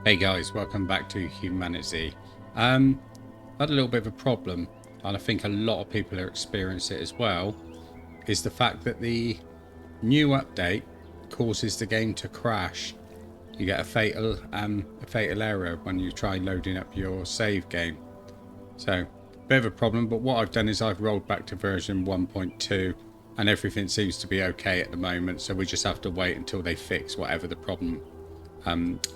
Hey guys, welcome back to HumanitZ. Had a little bit of a problem, and I think a lot of people are experiencing it as well, is the fact that the new update causes the game to crash. You get a fatal error when you try loading up your save game. So, bit of a problem, but what I've done is I've rolled back to version 1.2 and everything seems to be okay at the moment, so we just have to wait until they fix whatever the problem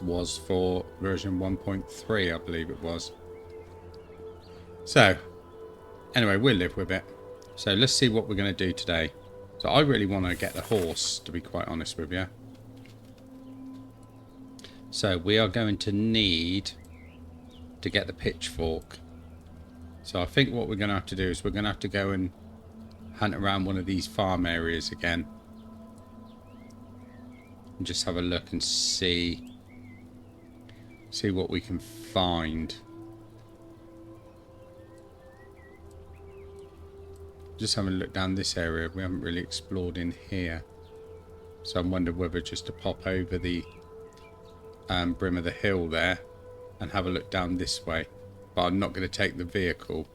was for version 1.3, I believe it was. So, anyway, we'll live with it. So let's see what we're going to do today. So I really want to get the horse, to be quite honest with you. So we are going to need to get the pitchfork. So I think what we're going to have to do is we're going to have to go and hunt around one of these farm areas again. And just have a look and see what we can find. Just having a look down this area. We haven't really explored in here. So I'm wondering whether just to pop over the brim of the hill there and have a look down this way. But I'm not going to take the vehicle.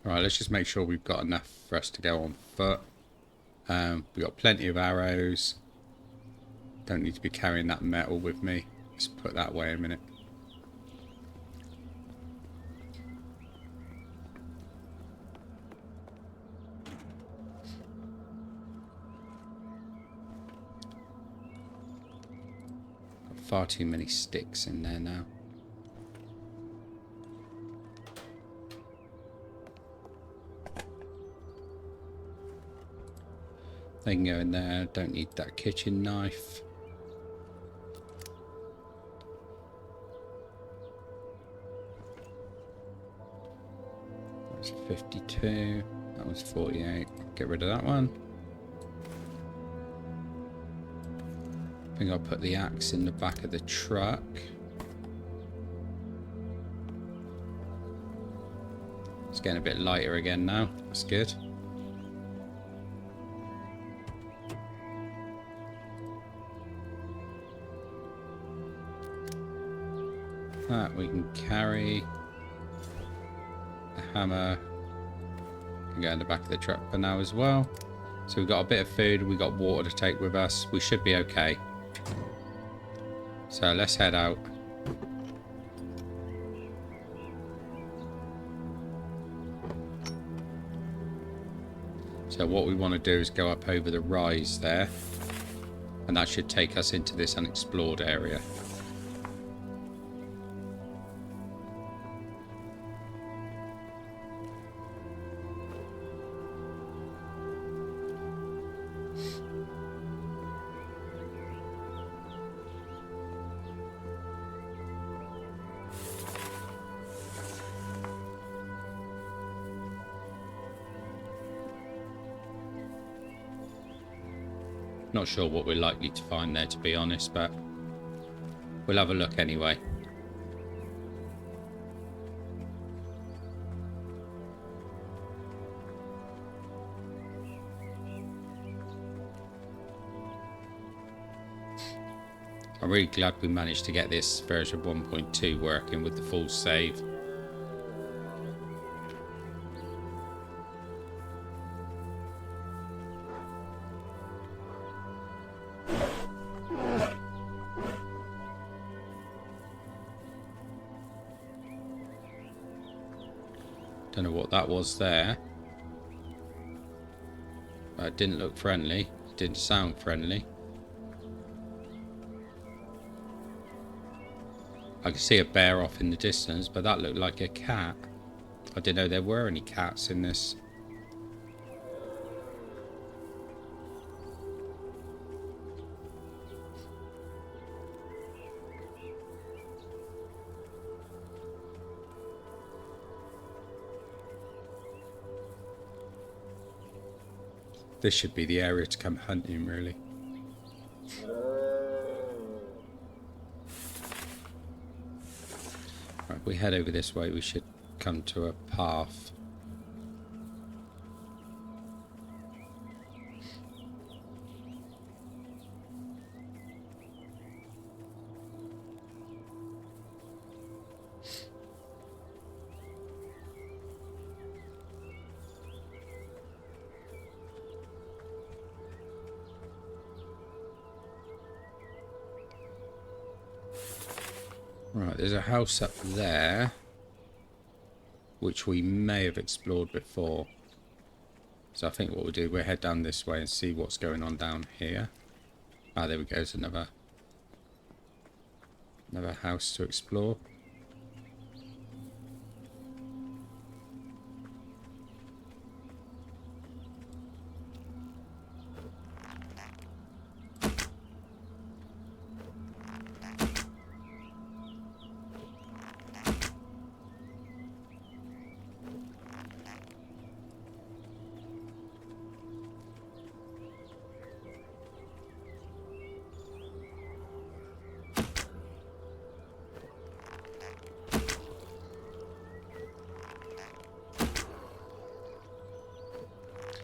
Alright, let's just make sure we've got enough for us to go on foot. We've got plenty of arrows. Don't need to be carrying that metal with me. Let's put that away a minute. Got far too many sticks in there now. They can go in there. Don't need that kitchen knife. That's 52. That was 48. Get rid of that one. I think I'll put the axe in the back of the truck. It's getting a bit lighter again now. That's good. That we can carry. The hammer can go in the back of the truck for now as well. So we've got a bit of food, we've got water to take with us. We should be okay. So let's head out. So what we want to do is go up over the rise there. And that should take us into this unexplored area. Not sure what we're likely to find there, to be honest, but we'll have a look anyway. I'm really glad we managed to get this version 1.2 working with the full save. Don't know what that was there. It didn't look friendly. It didn't sound friendly. I could see a bear off in the distance, but that looked like a cat. I didn't know there were any cats in this. This should be the area to come hunting, really. Right, if we head over this way, we should come to a path. Right, there's a house up there, which we may have explored before. So I think what we'll do, we'll head down this way and see what's going on down here. Ah, there we go. There's another house to explore.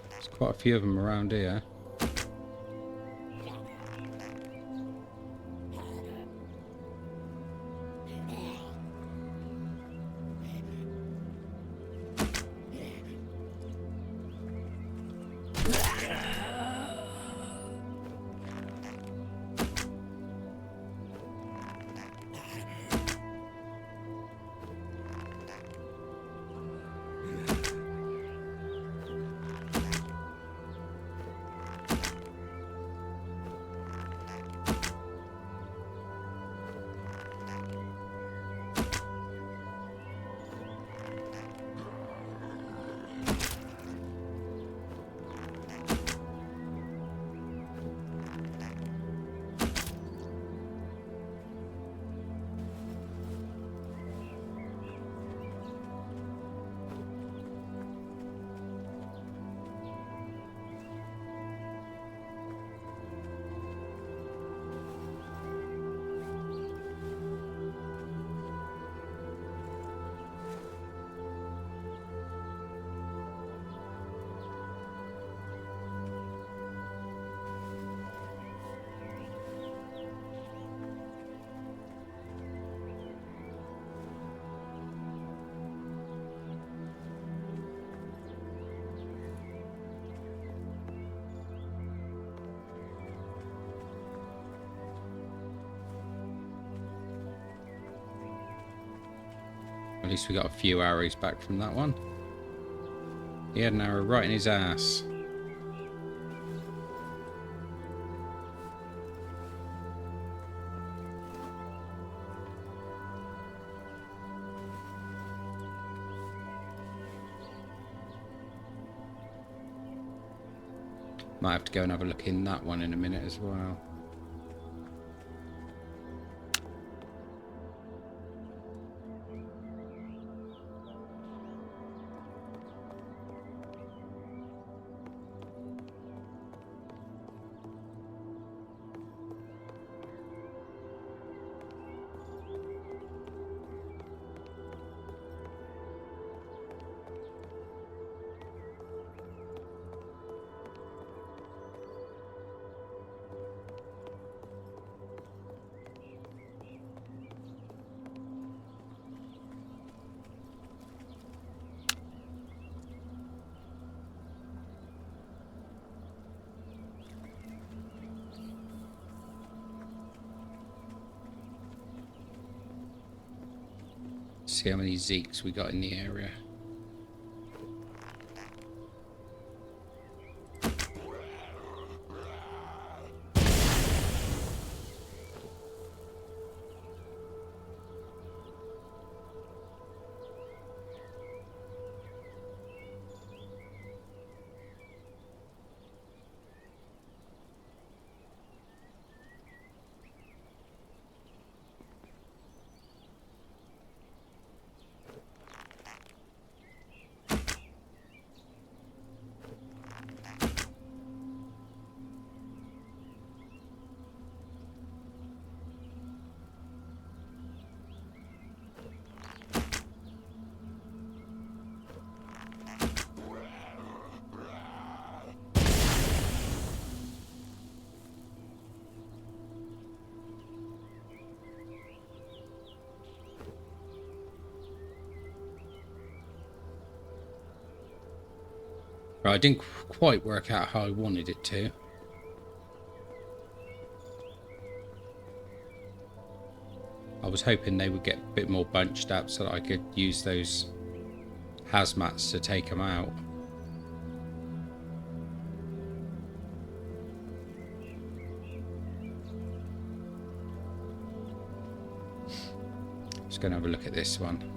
There's quite a few of them around here. At least we got a few arrows back from that one. He had an arrow right in his ass. Might have to go and have a look in that one in a minute as well. See how many Zeeks we got in the area. Right, I didn't quite work out how I wanted it to. I was hoping they would get a bit more bunched up so that I could use those hazmats to take them out. Just going to have a look at this one.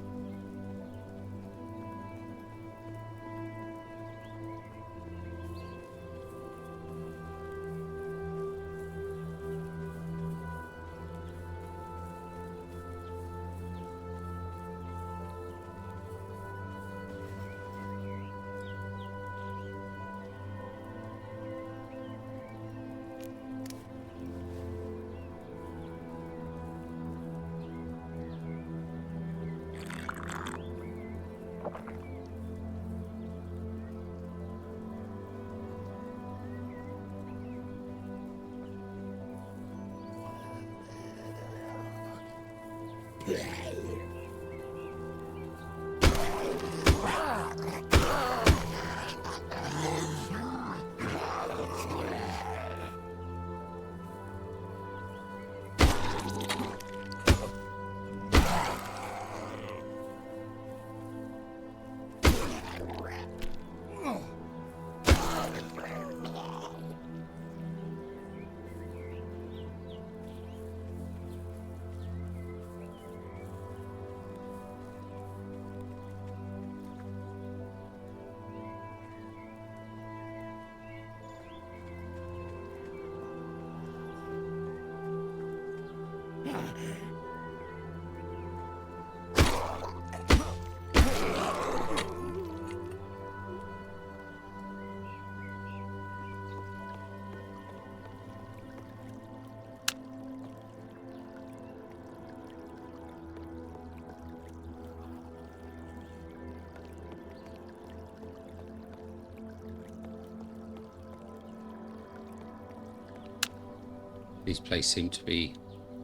These places seem to be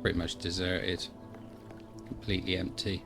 pretty much deserted, completely empty.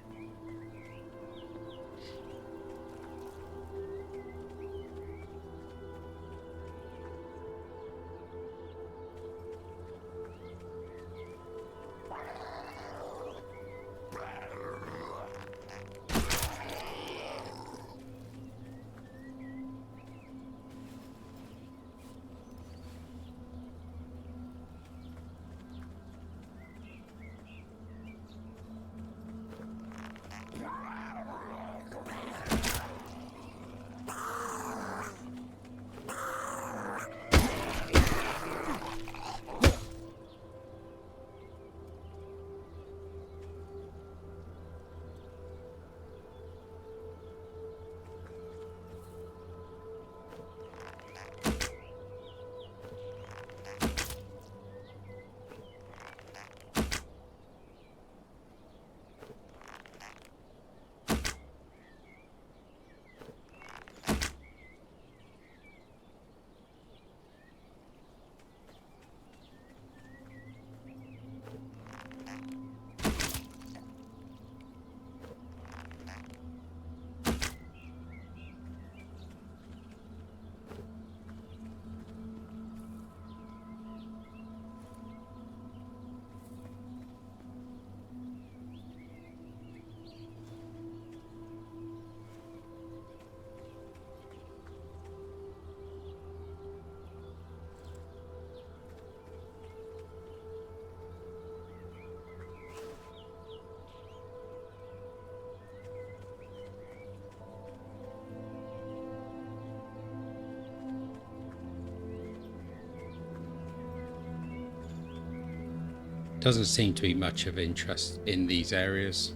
Doesn't seem to be much of interest in these areas.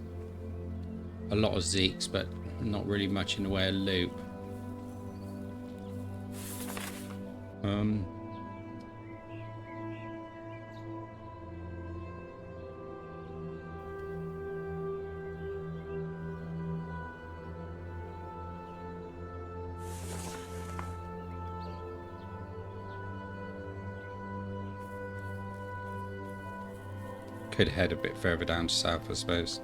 A lot of Zeeks, but not really much in the way of loot. Could head a bit further down south, I suppose.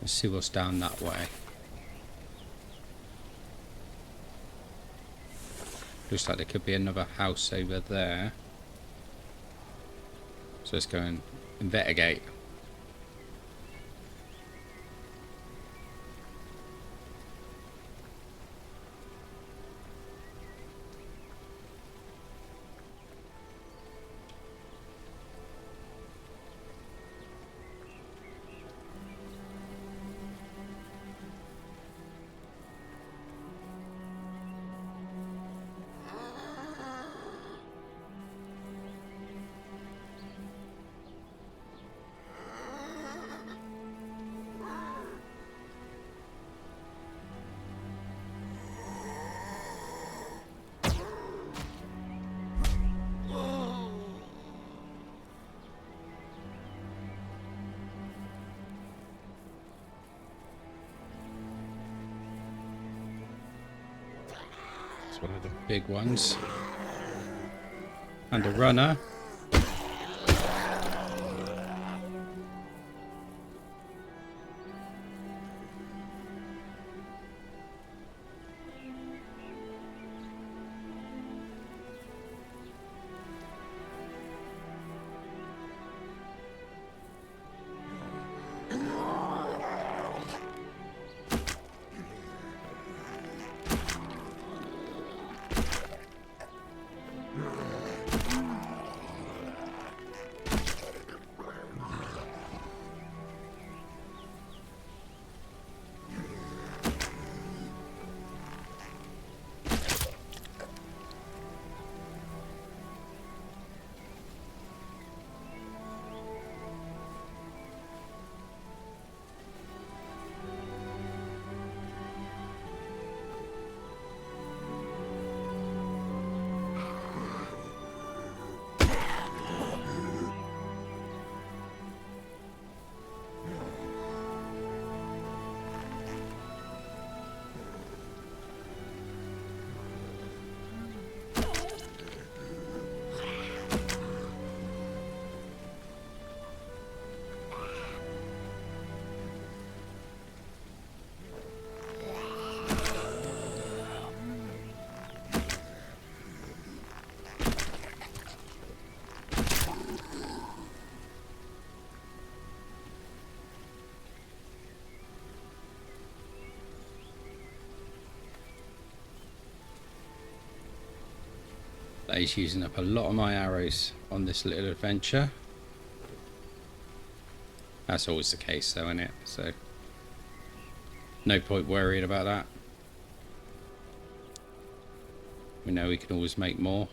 Let's see what's down that way. Looks like there could be another house over there. So let's go and investigate. One of the big ones. And a runner. That is using up a lot of my arrows on this little adventure. That's always the case though, isn't it? So no point worrying about that. We know we can always make more.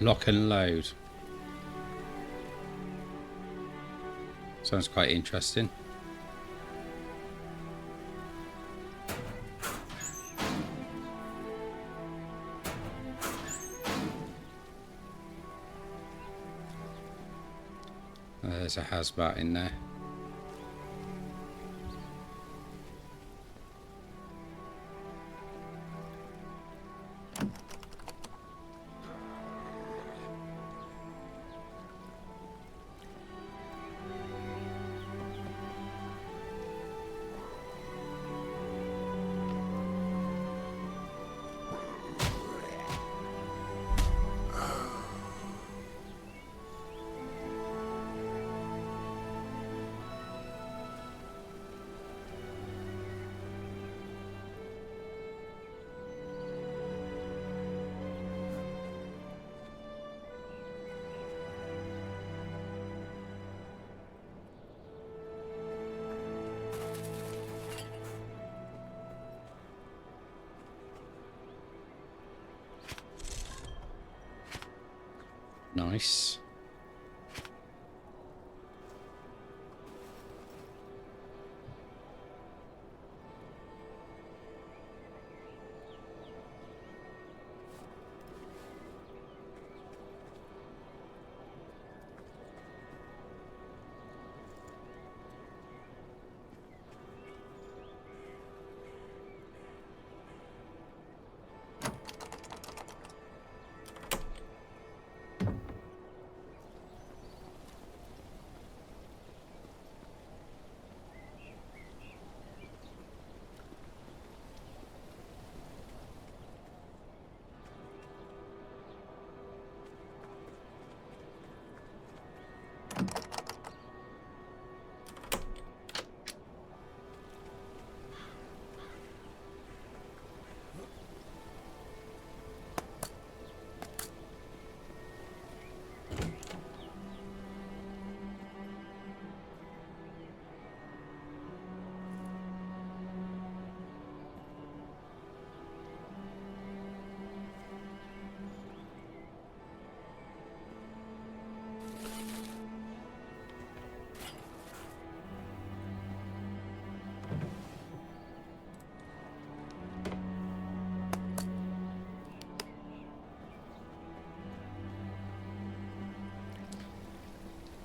Lock and load. Sounds quite interesting. There's there's a hazmat in there. Nice.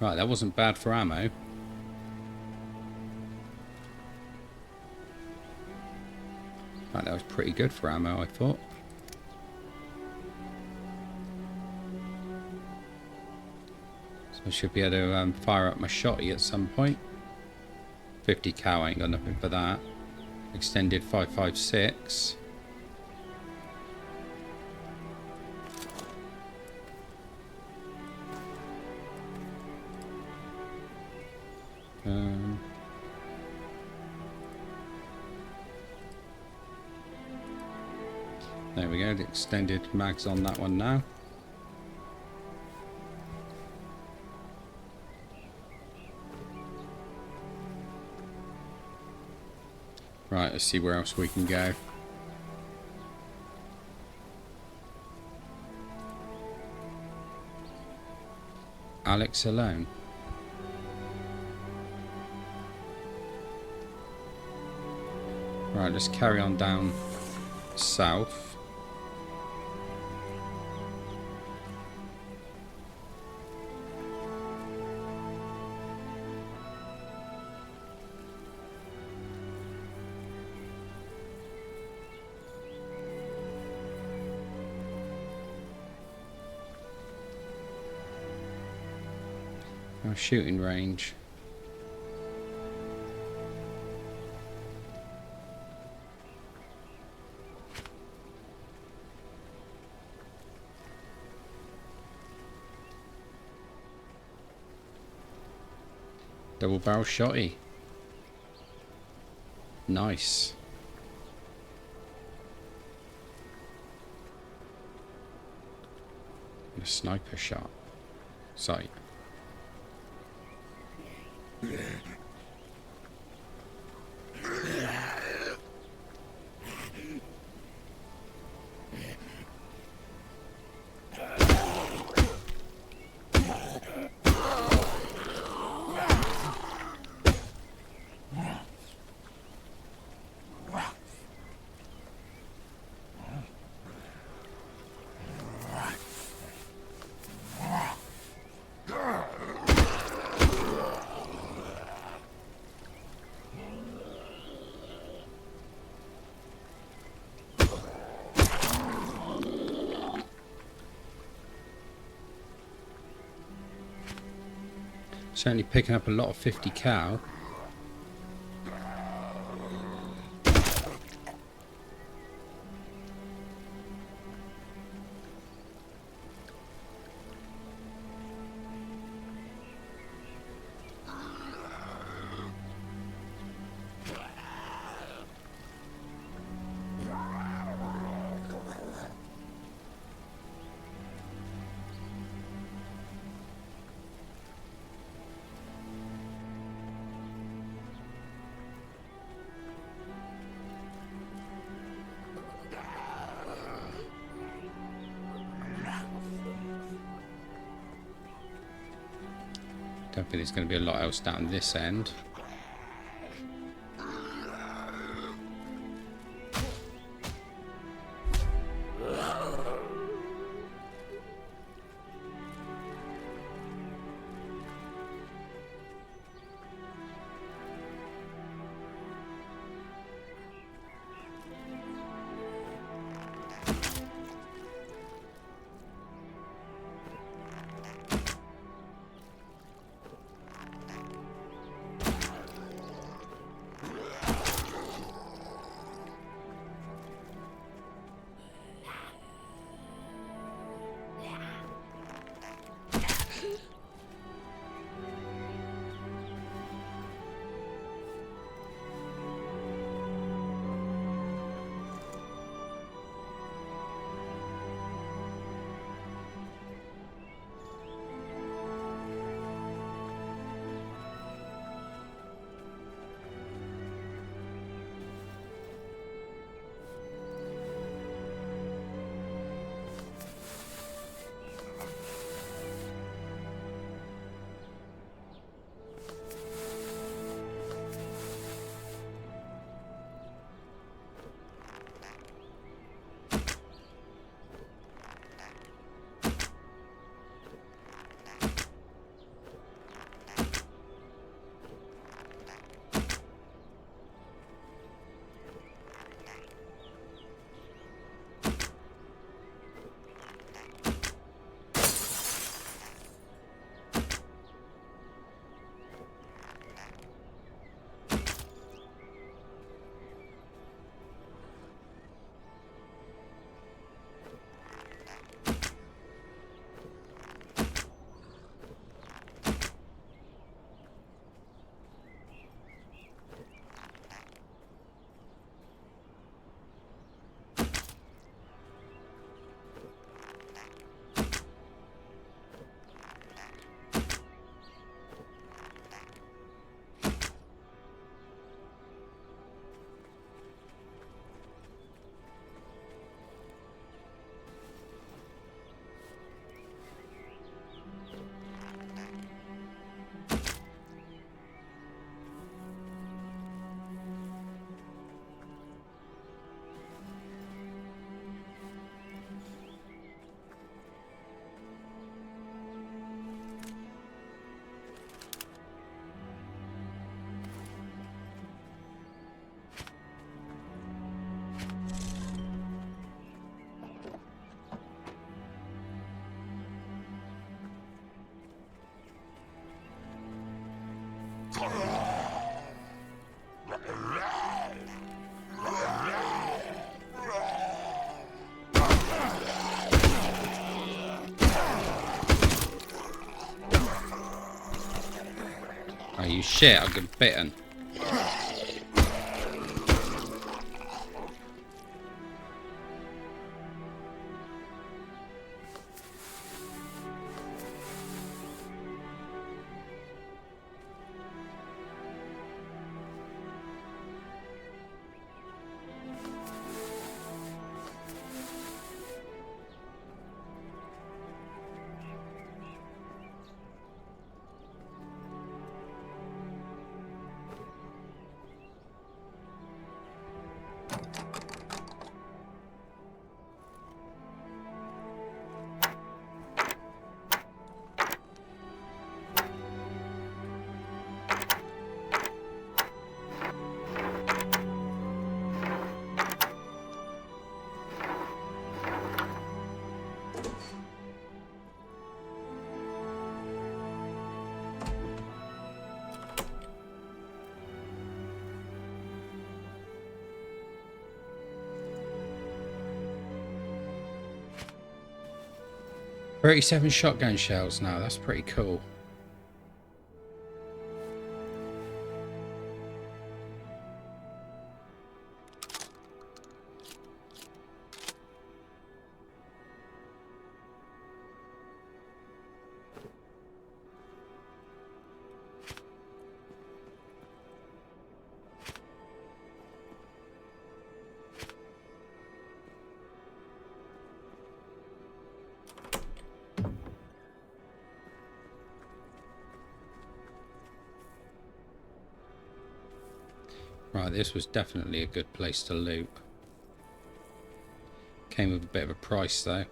Right, that wasn't bad for ammo. Right, that was pretty good for ammo, I thought. So I should be able to fire up my shotty at some point. 50 cal, ain't got nothing for that. Extended 5.56. There we go, the extended mags on that one now. Right, let's see where else we can go. Alex alone. Right, let's carry on down south. Our shooting range. Double barrel shotty. Nice. And a sniper shot. Sight. Certainly picking up a lot of 50 cal. Don't think there's going to be a lot else down this end. Oh, you shit, I've been bitten. 37 shotgun shells now. That's pretty cool. Right, this was definitely a good place to loot. Came with a bit of a price though.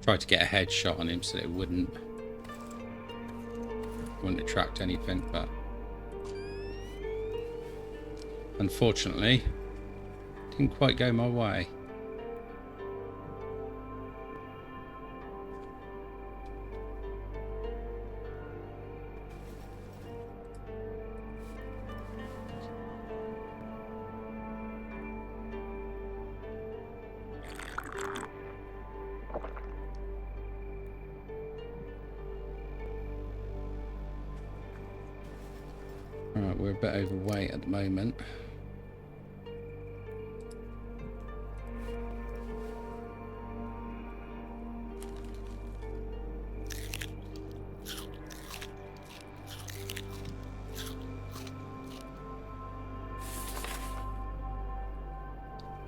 Tried to get a headshot on him so that it wouldn't attract anything, but unfortunately didn't quite go my way. Alright, we're a bit overweight at the moment.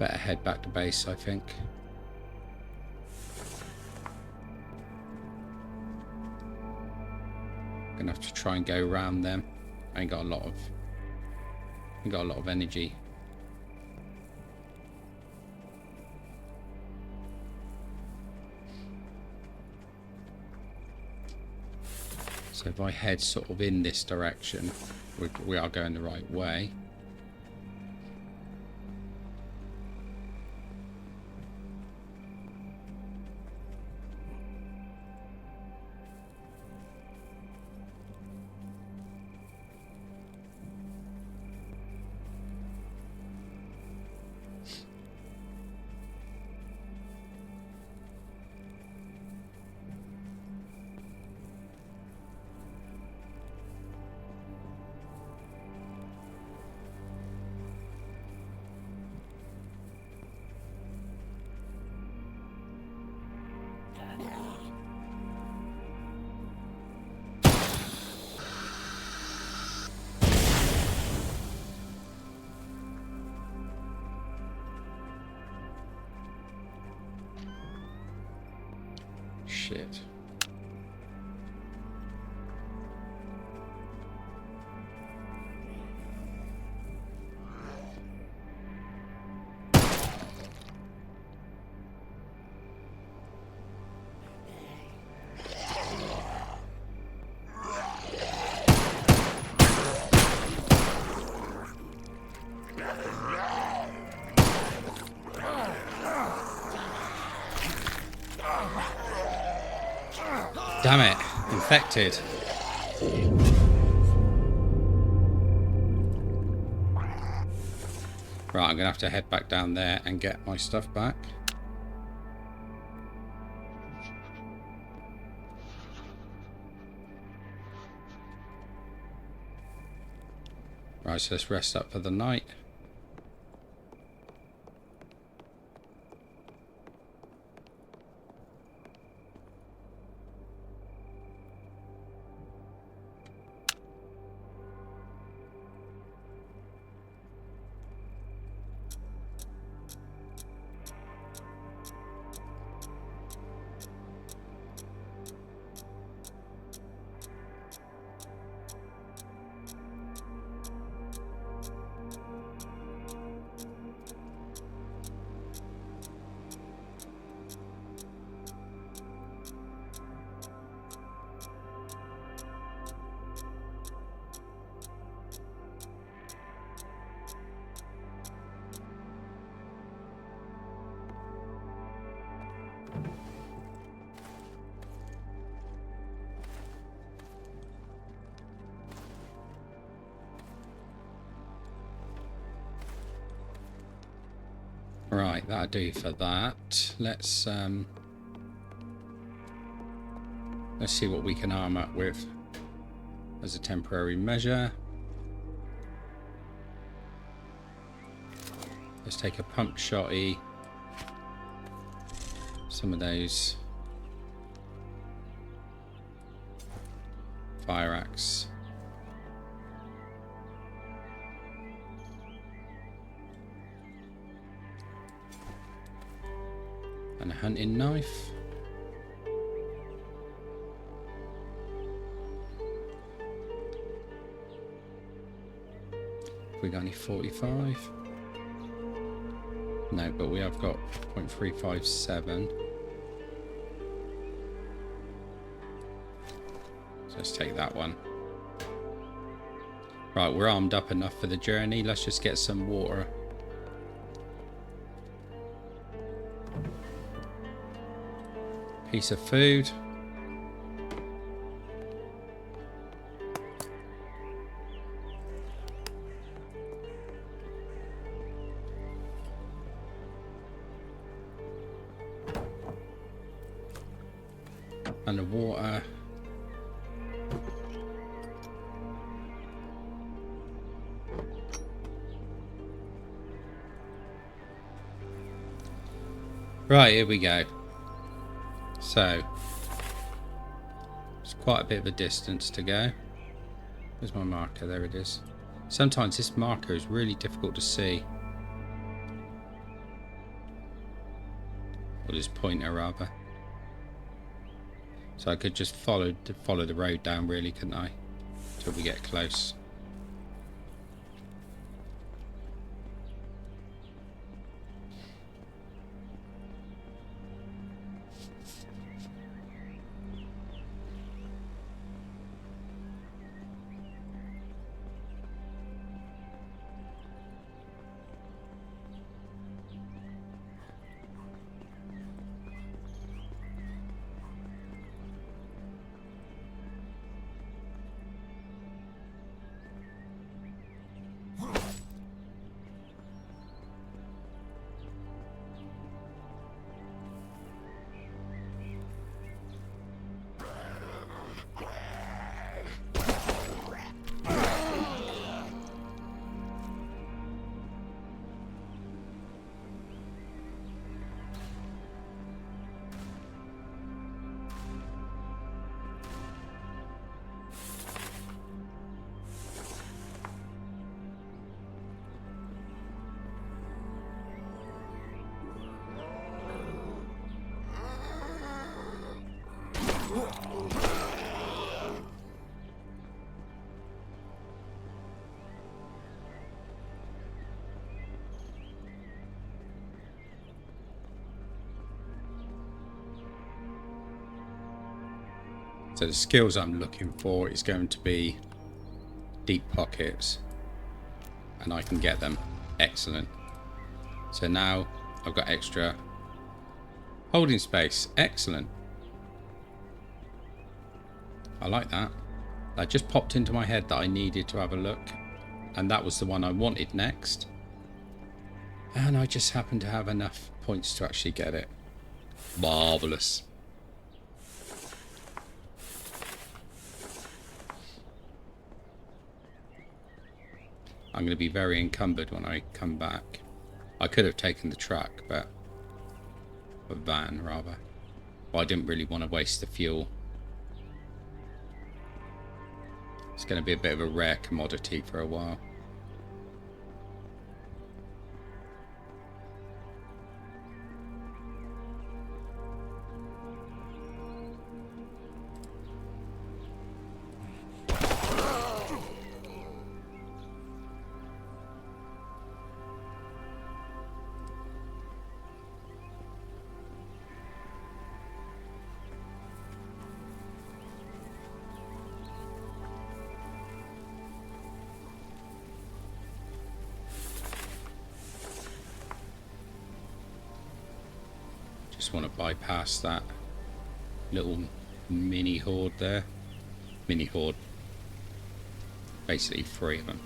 Better head back to base, I think. Gonna have to try and go around them. I ain't got a lot of energy. So if I head sort of in this direction, we are going the right way. Shit. infected. Right, I'm going to have to head back down there and get my stuff back. Right, so let's rest up for the night. Right, that'll do for that. Let's see what we can arm up with as a temporary measure. Let's take a pump shotty, some of those fire axe. And a hunting knife. We got any 45? No, but we have got 0.357. So let's take that one. Right, we're armed up enough for the journey. Let's just get some water. Piece of food. And the water. Right, here we go. So, it's quite a bit of a distance to go. Where's my marker? There it is. Sometimes this marker is really difficult to see. Or this pointer rather. So I could just follow the road down really, couldn't I? Till we get close. So the skills I'm looking for is going to be deep pockets, and I can get them. Excellent. So now I've got extra holding space. Excellent. I like that. That just popped into my head that I needed to have a look. And that was the one I wanted next. And I just happened to have enough points to actually get it. Marvellous. I'm going to be very encumbered when I come back. I could have taken the truck, but... a van, rather. Well, I didn't really want to waste the fuel. It's going to be a bit of a rare commodity for a while. Just want to bypass that little mini horde there. Mini horde. Basically 3 of them.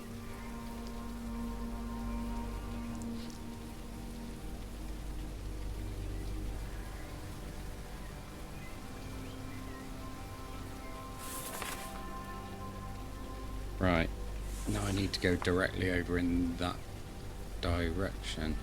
Right. Now I need to go directly over in that direction.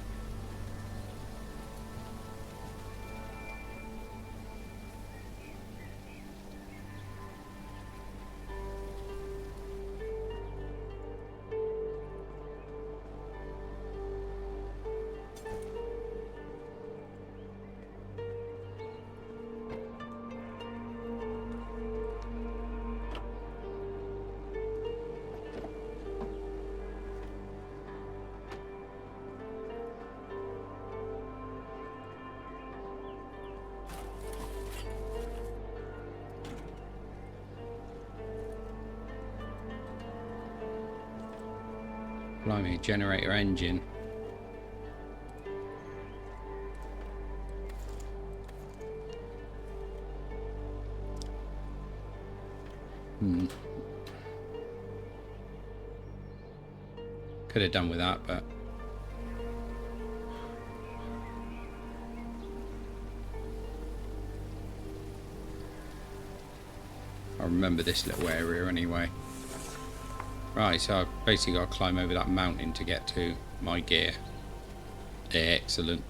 Blimey, generator engine. Could have done with that, but I remember this little area anyway. Right, so I've basically got to climb over that mountain to get to my gear. Excellent.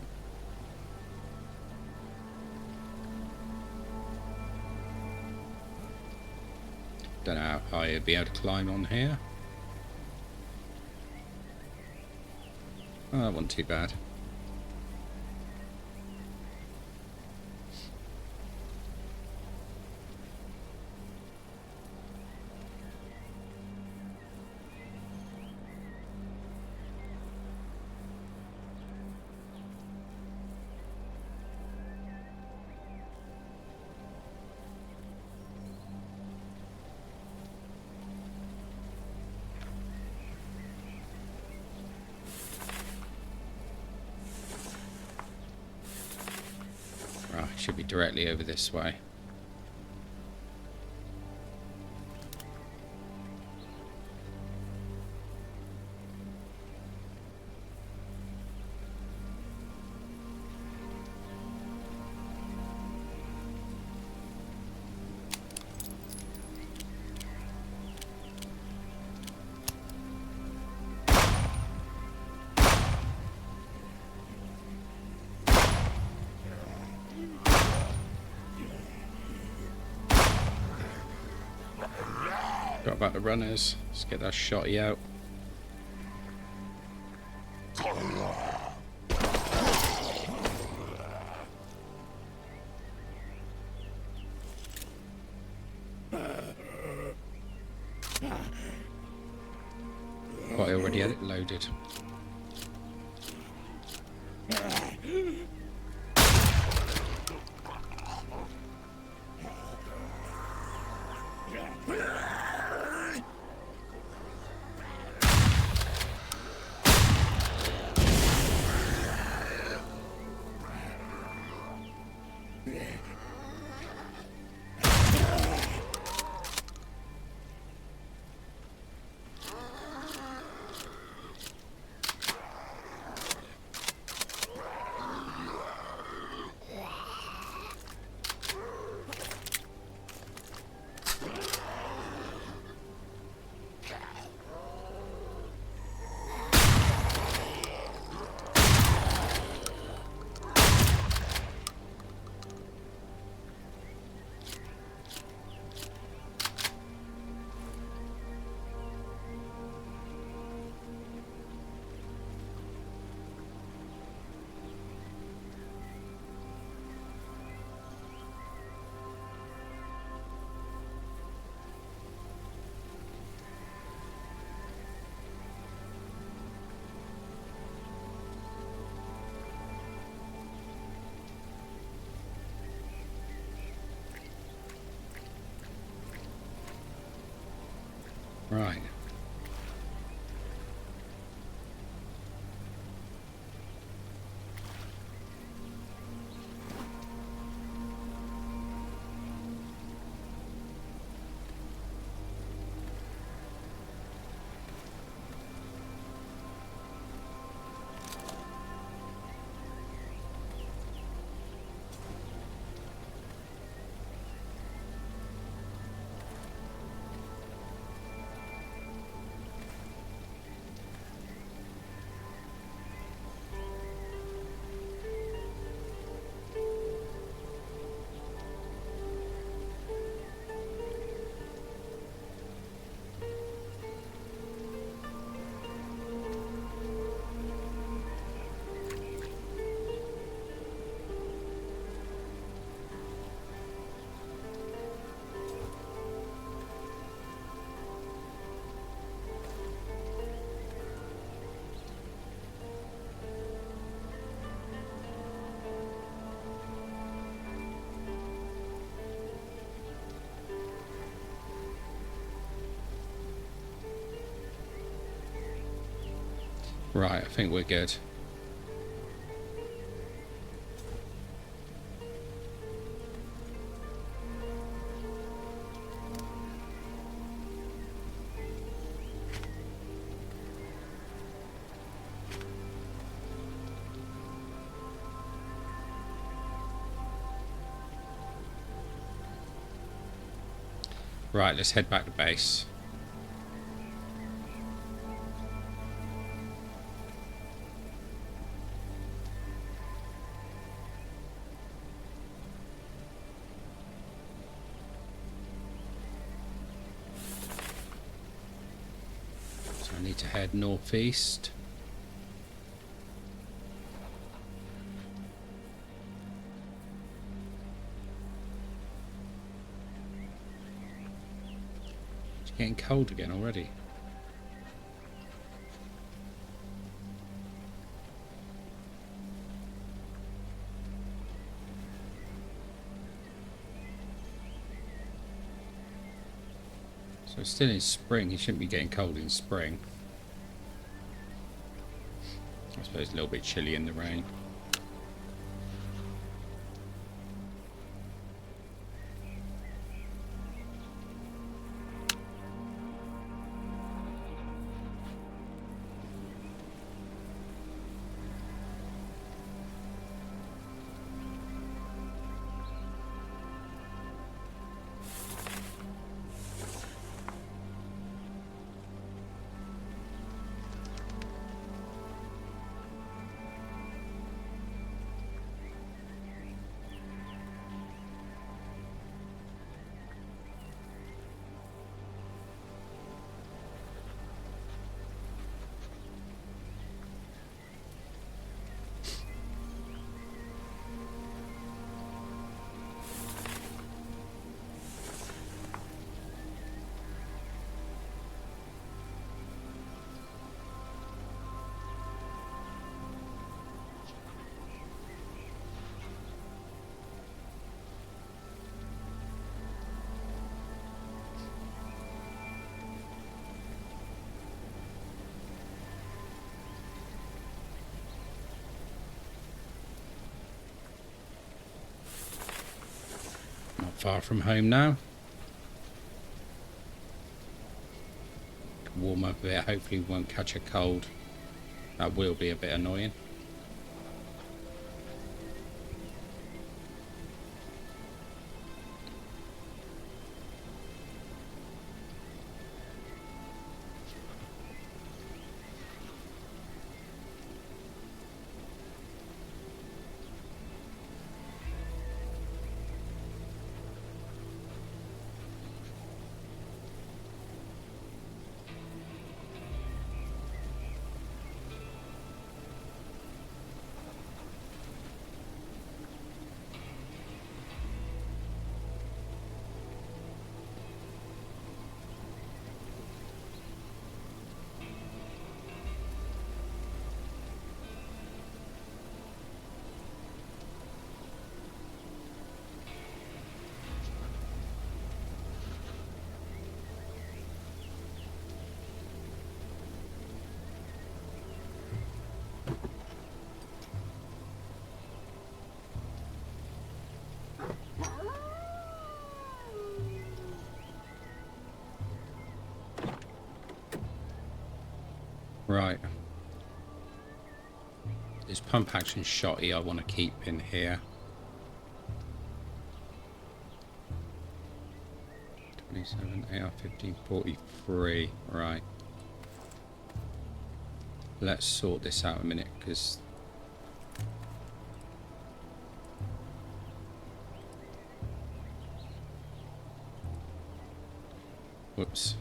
Don't know how high I'd be able to climb on here. Oh, that wasn't too bad. Right, should be directly over this way. Got about the runners. Let's get that shotty out. Oh, I already had it loaded. Right. Right, I think we're good. Right, let's head back to base. So I need to head northeast. It's getting cold again already. So it's still in spring. He shouldn't be getting cold in spring. I suppose a little bit chilly in the rain. Not far from home now. Warm up a bit, hopefully we won't catch a cold. That will be a bit annoying. Right. This pump action shotty I want to keep in here. 27 AR-15 43. Right. Let's sort this out a minute, because whoops.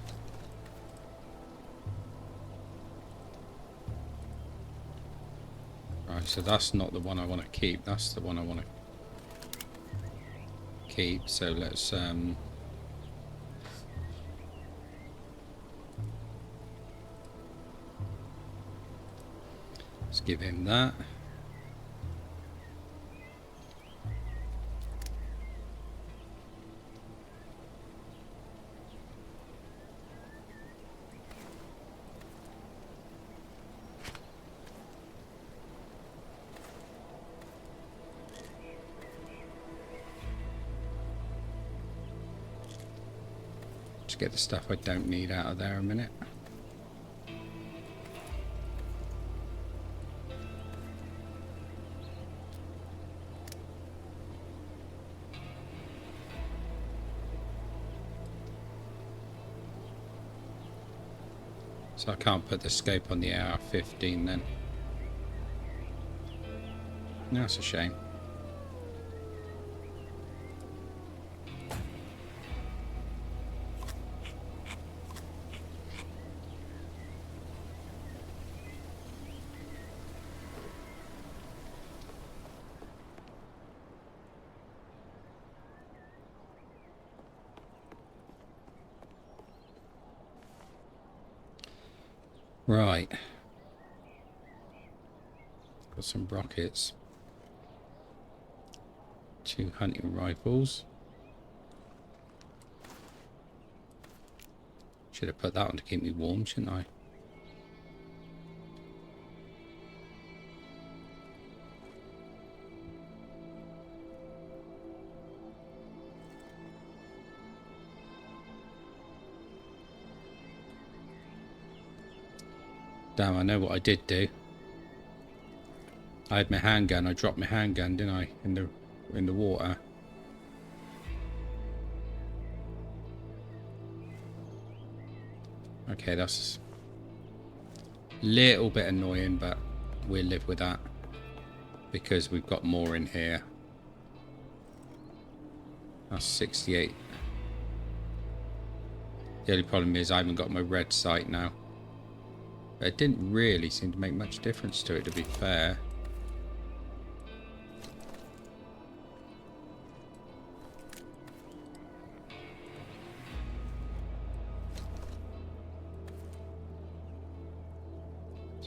Right, so that's not the one I want to keep. That's the one I want to keep. So let's give him that. Just get the stuff I don't need out of there a minute. So I can't put the scope on the AR-15 then. That's a shame. Right. Got some rockets. 2 hunting rifles. Should have put that on to keep me warm, shouldn't I? Damn, I know what I did do. I had my handgun. I dropped my handgun, didn't I, in the water? Okay, that's a little bit annoying, but we'll live with that because we've got more in here. That's 68. The only problem is I haven't got my red sight now. But it didn't really seem to make much difference to it, to be fair.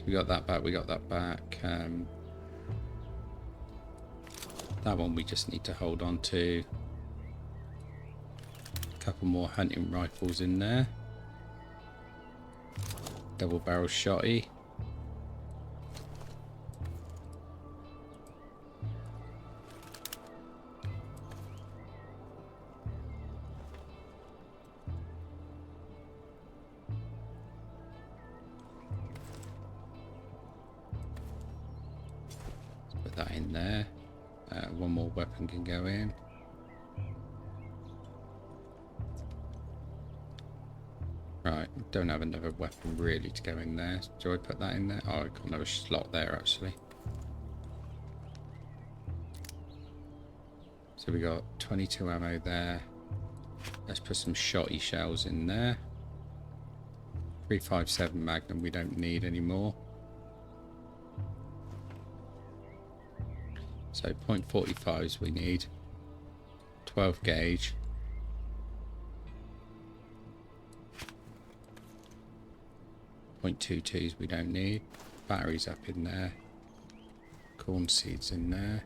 We got that back, we got that back. That one we just need to hold on to. A couple more hunting rifles in there. Double barrel shotty. That in there. One more weapon can go in. Right, don't have another weapon really to go in there. Do I put that in there? Oh, I've got another slot there actually. So we got 22 ammo there. Let's put some shotty shells in there. 357 Magnum we don't need anymore. So .45s we need. 12 gauge. .22s we don't need. Batteries up in there. Corn seeds in there.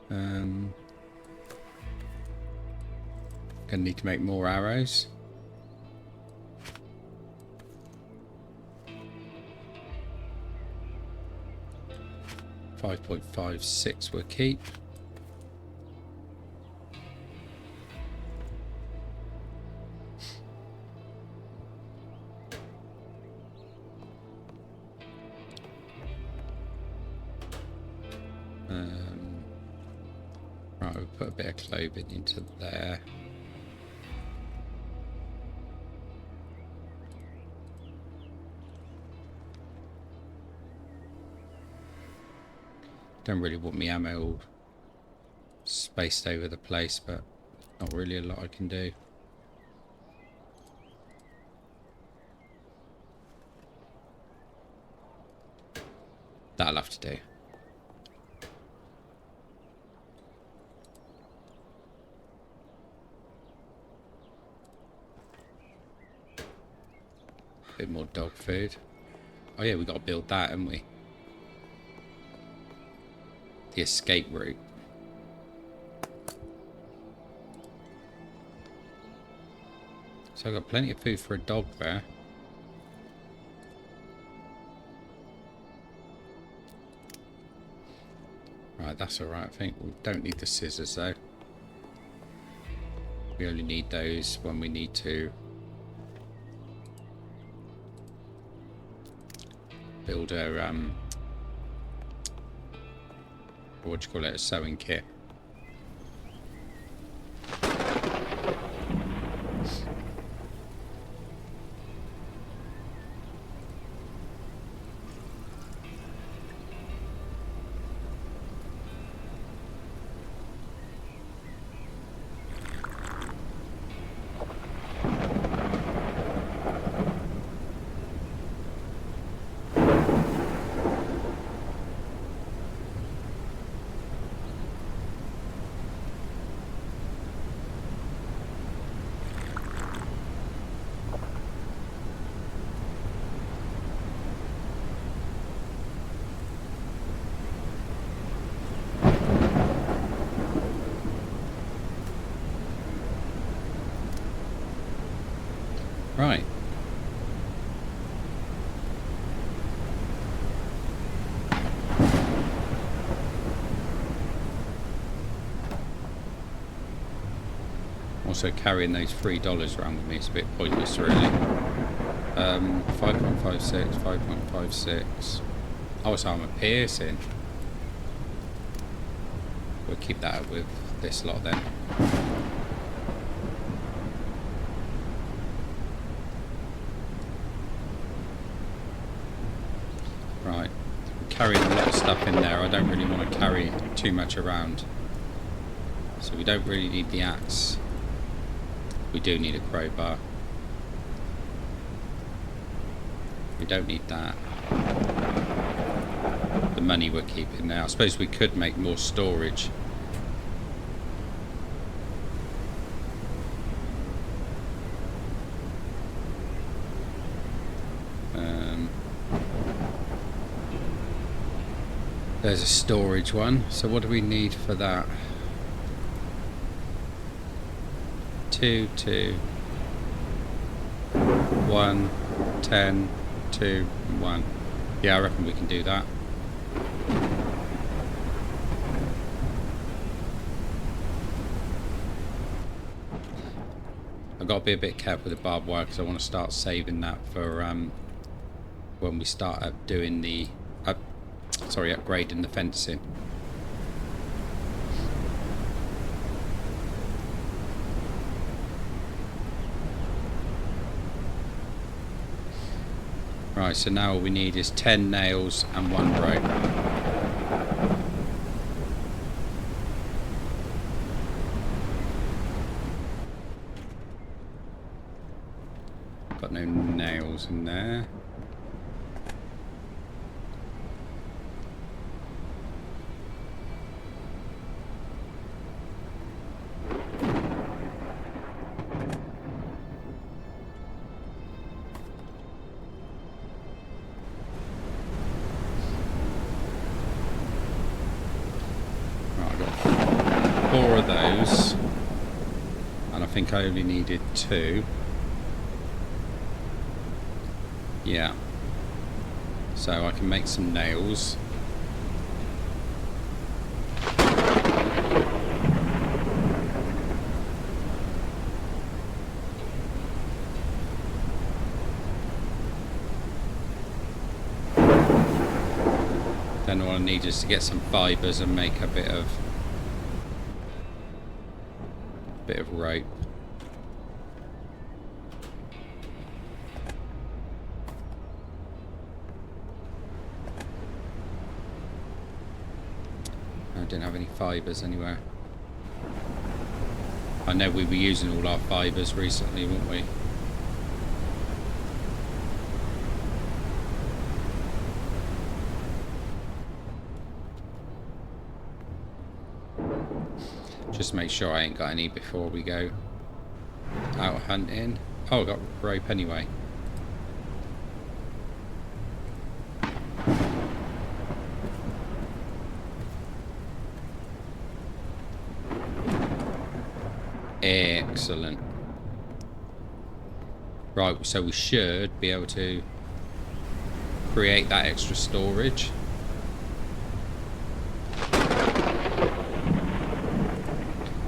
Gonna need to make more arrows. .56 we'll keep. Right, we'll put a bit of clothing into there. Don't really want me ammo all spaced over the place, but not really a lot I can do. That'll have to do. Bit more dog food. Oh yeah, we got to build that, haven't we? The escape route. So I've got plenty of food for a dog there. Right, that's alright. I think we don't need the scissors though. We only need those when we need to build a what do you call it, a sewing kit. Right. Also carrying those $3 around with me is a bit pointless really. 5.56, 5.56. Oh, so I'm a piercing. We'll keep that up with this lot then. Right, I'm carrying a lot of stuff in there. I don't really want to carry too much around. So we don't really need the axe. We do need a crowbar. We don't need that. The money we're keeping now. I suppose we could make more storage. There's a storage one. So what do we need for that? 2, 2, 1, 10, 2, 1. Yeah, I reckon we can do that. I've got to be a bit careful with the barbed wire because I want to start saving that for when we start doing the upgrading the fencing. Right, so now all we need is 10 nails and 1 rope. Got no nails in there. Of those, and I think I only needed 2. Yeah, so I can make some nails. Then all I need is to get some fibres and make a bit of Bit of rope. I didn't have any fibres anywhere. I know we were using all our fibres recently, weren't we? Just make sure I ain't got any before we go out hunting. Oh, I got rope anyway. Excellent. Right, so we should be able to create that extra storage.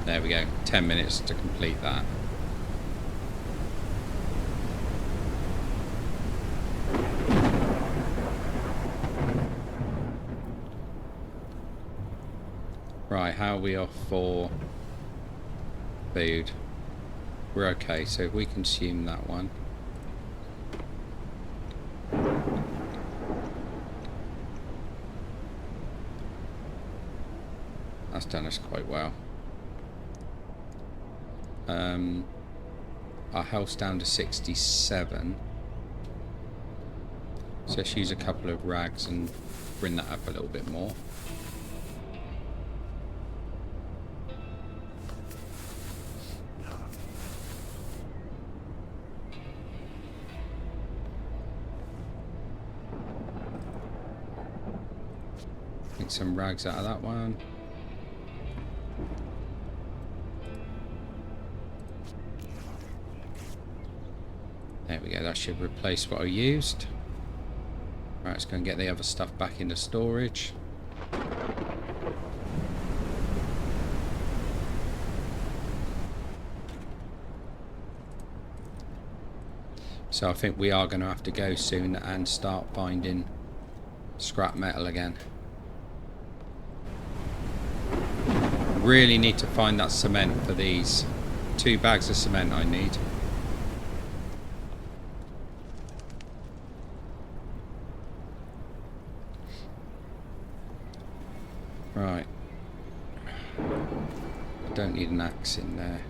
There we go. 10 minutes to complete that. Right, how are we off for food? We're okay, so we consume that one. That's done us quite well. Our health's down to 67. So let's use a couple of rags and bring that up a little bit more. Make some rags out of that one. There we go, that should replace what I used. Right, let's go and get the other stuff back into storage. So I think we are going to have to go soon and start finding scrap metal again. Really need to find that cement for these 2 bags of cement I need. Right. I don't need an axe in there.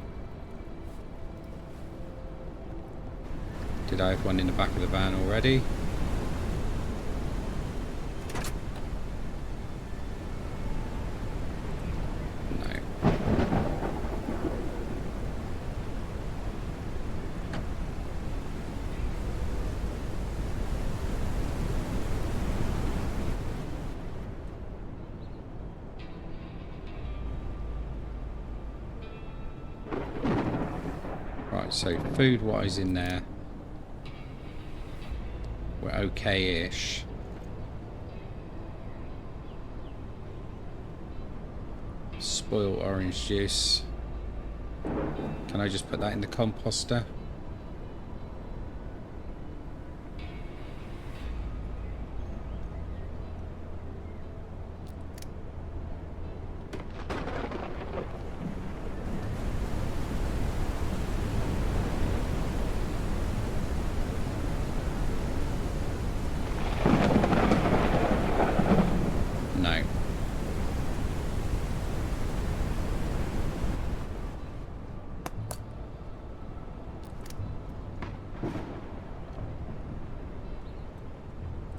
Did I have one in the back of the van already? No. Right, so food-wise in there, we're okay-ish. Spoiled orange juice. Can I just put that in the composter? No.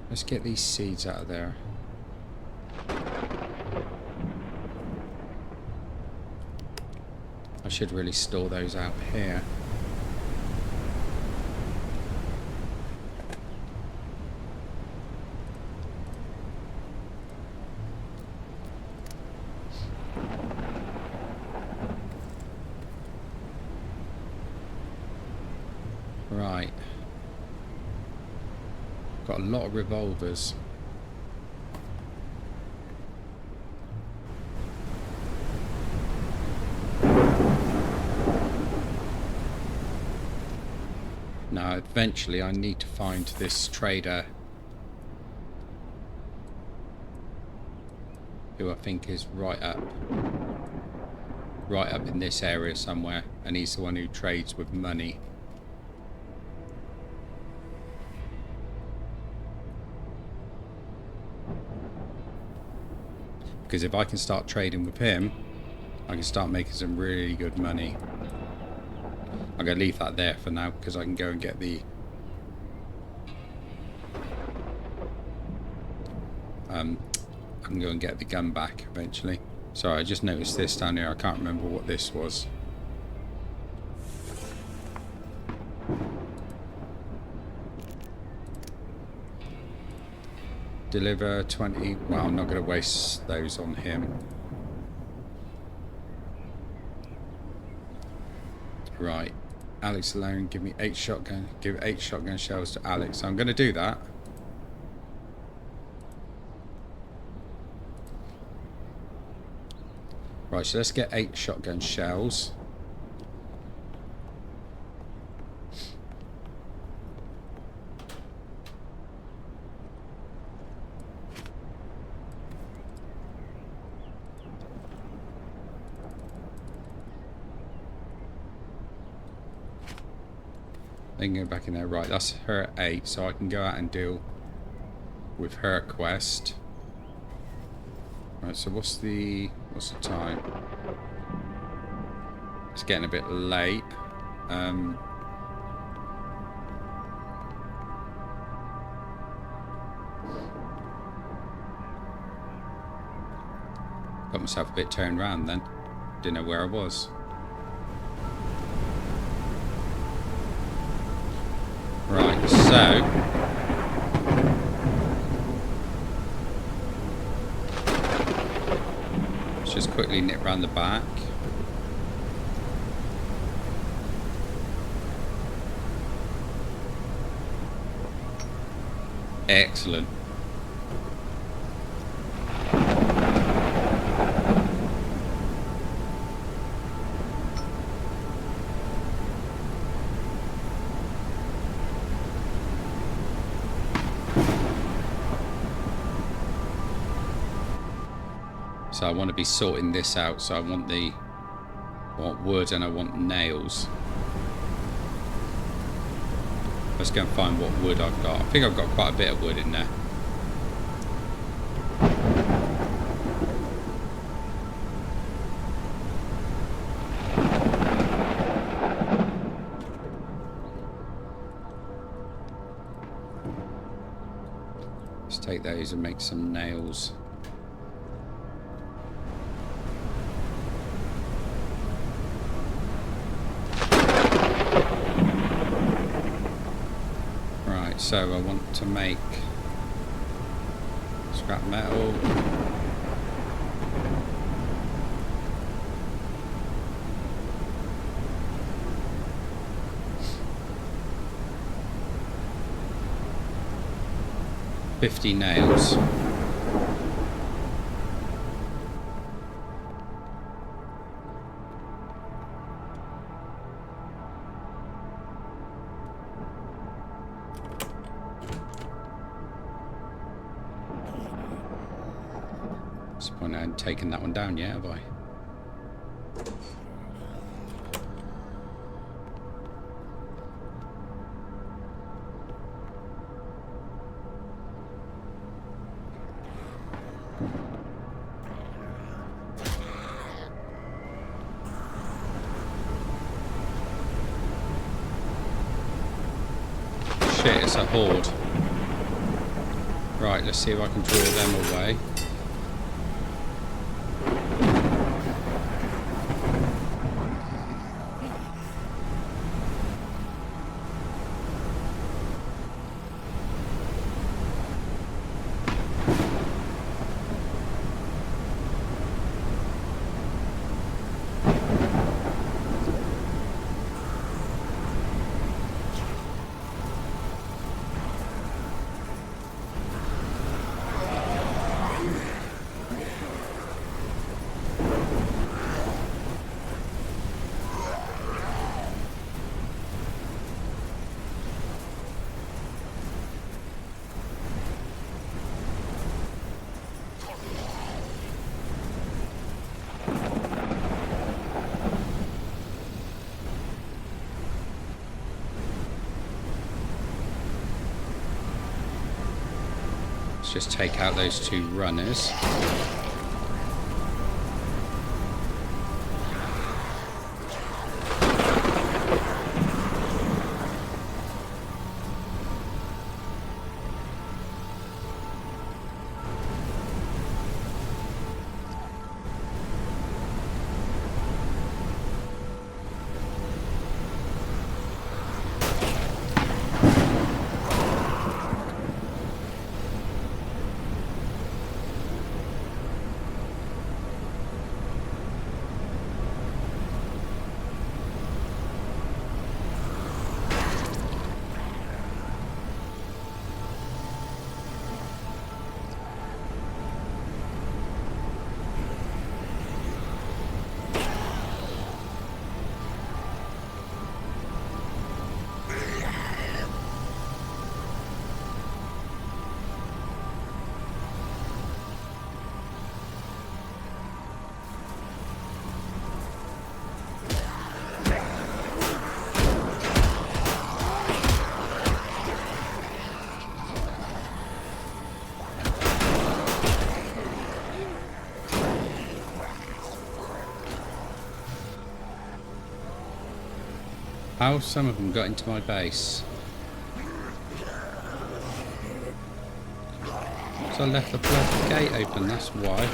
Let's get these seeds out of there. I should really store those out here. Right. Got a lot of revolvers. Now, eventually I need to find this trader who I think is right up right up in this area somewhere, and he's the one who trades with money. Because if I can start trading with him, I can start making some really good money. I'm going to leave that there for now because I can go and get the I can go and get the gun back eventually. Sorry, I just noticed this down here. I can't remember what this was. Deliver 20. Well, I'm not going to waste those on him. Right. Alex alone, give me 8 shotgun. Give 8 shotgun shells to Alex. So I'm going to do that. Right, so let's get 8 shotgun shells. Then go back in there. Right, that's her at 8, so I can go out and deal with her quest. Right, so what's the time? It's getting a bit late. Got myself a bit turned around then. Didn't know where I was. Right, so let's just quickly nip round the back. Excellent. So I want to be sorting this out. So I want wood and I want nails. Let's go and find what wood I've got. I think I've got quite a bit of wood in there. Let's take those and make some nails. So I want to make scrap metal. $50 nails. I haven't taken that one down yet, have I? Shit, it's a horde. Right, let's see if I can draw them away. Let's just take out those 2 runners. How some of them got into my base? So I left the bloody gate open, that's why.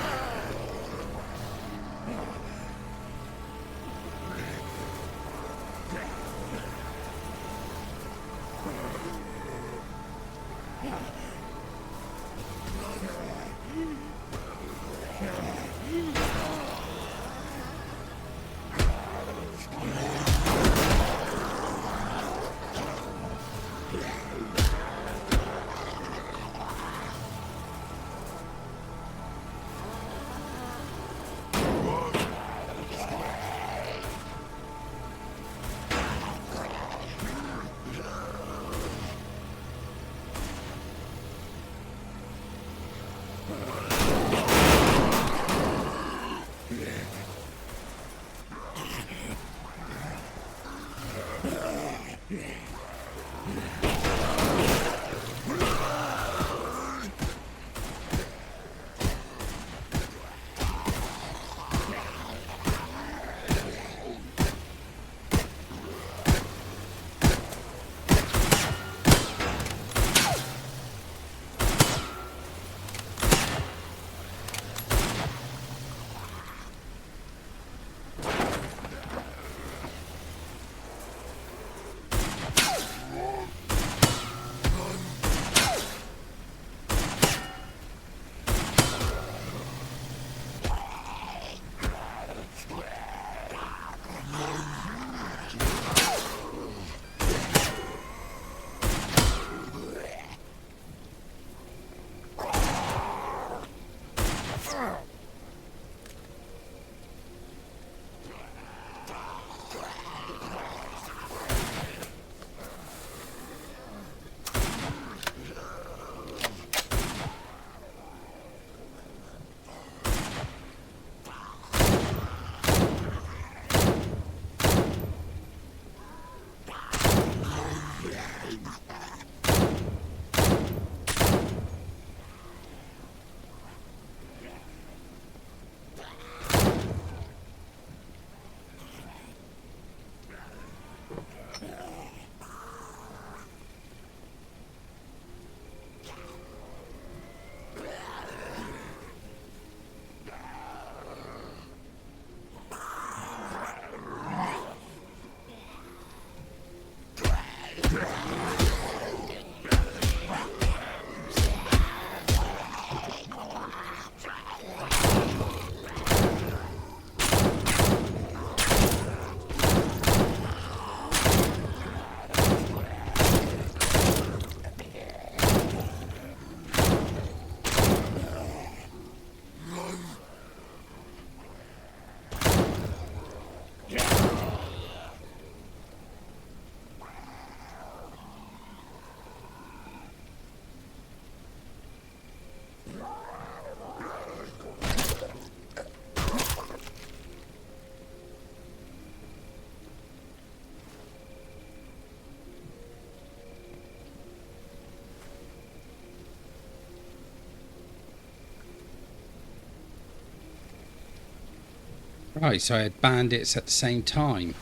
Right, so I had bandits at the same time.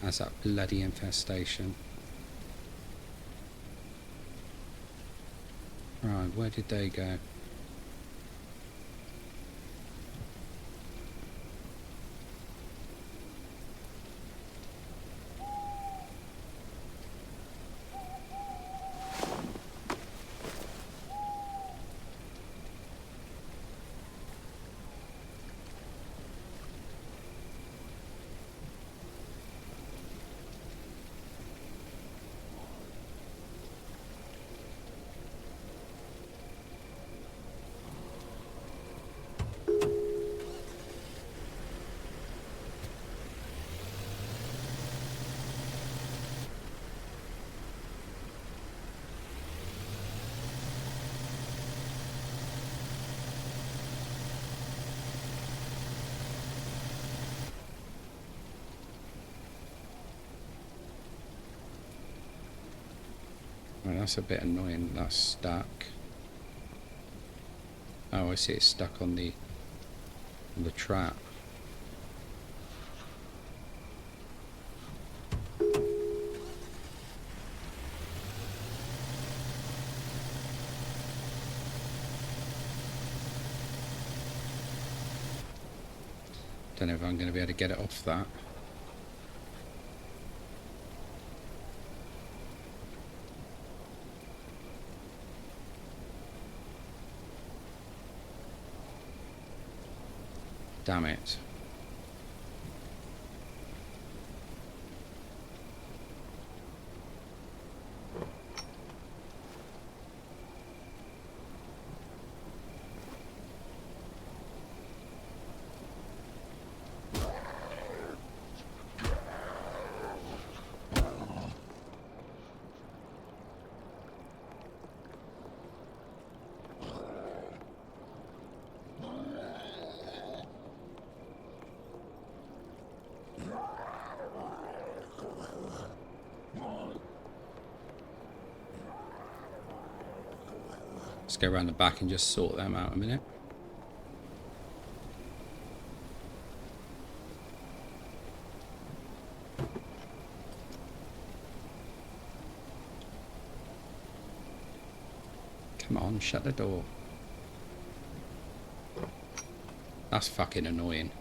As that bloody infestation. Right, where did they go? Well, that's a bit annoying. That's stuck. Oh, I see it's stuck on the trap. Don't know if I'm going to be able to get it off that. Damn it. Let's go around the back and just sort them out a minute. Come on, shut the door. That's fucking annoying.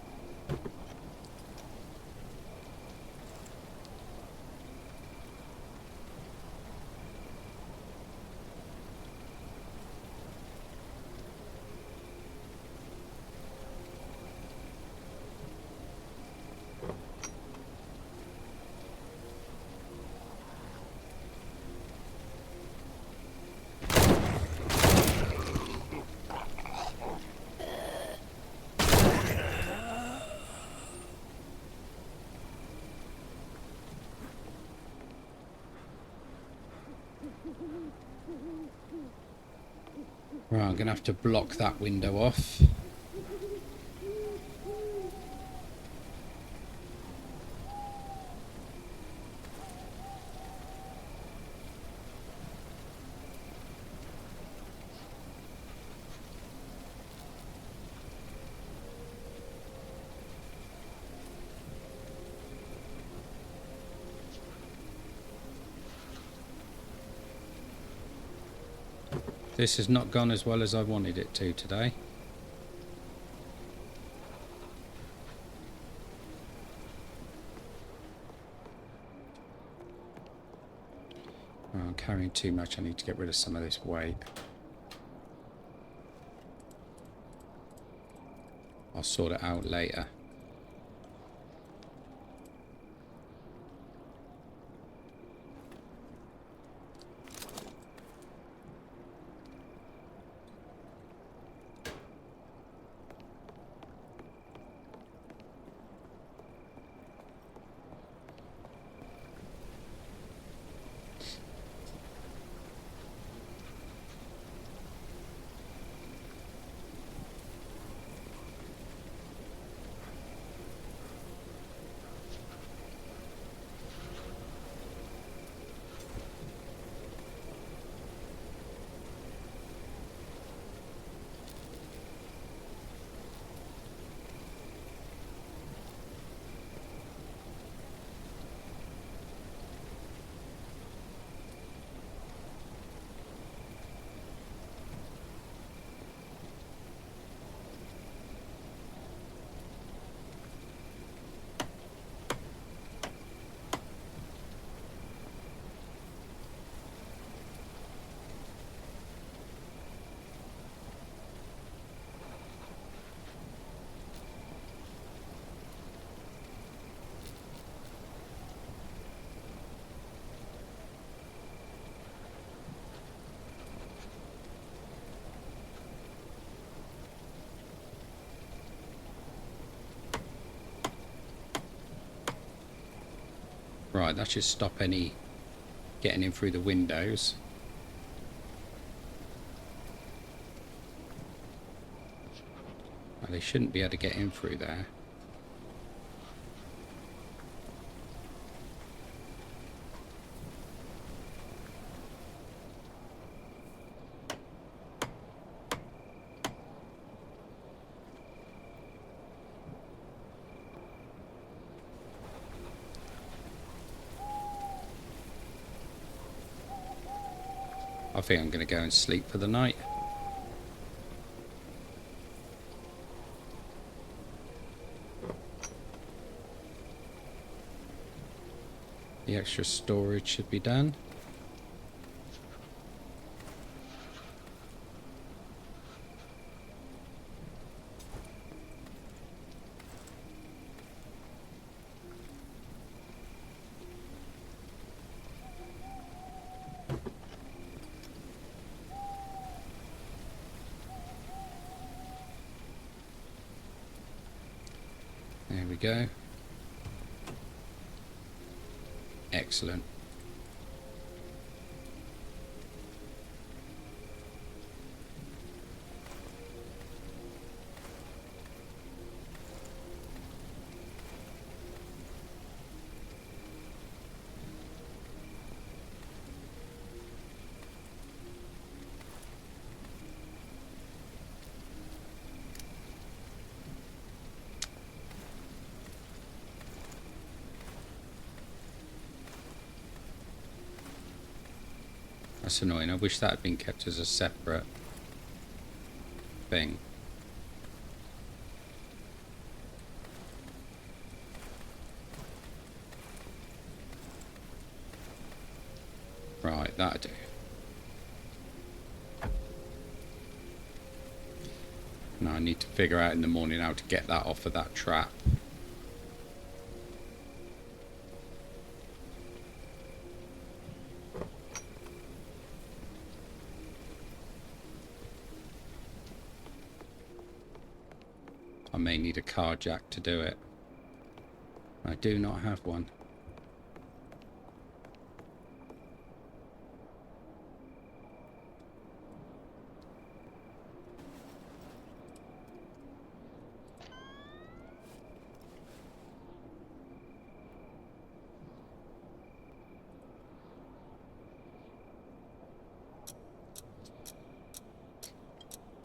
Right, I'm going to have to block that window off. This has not gone as well as I wanted it to today. Oh, I'm carrying too much. I need to get rid of some of this weight. I'll sort it out later. Right, that should stop any getting in through the windows. Well, they shouldn't be able to get in through there. I think I'm going to go and sleep for the night. The extra storage should be done. There we go. Excellent. That's annoying. I wish that had been kept as a separate thing. Right, that'll do. Now I need to figure out in the morning how to get that off of that trap. I may need a car jack to do it. I do not have one.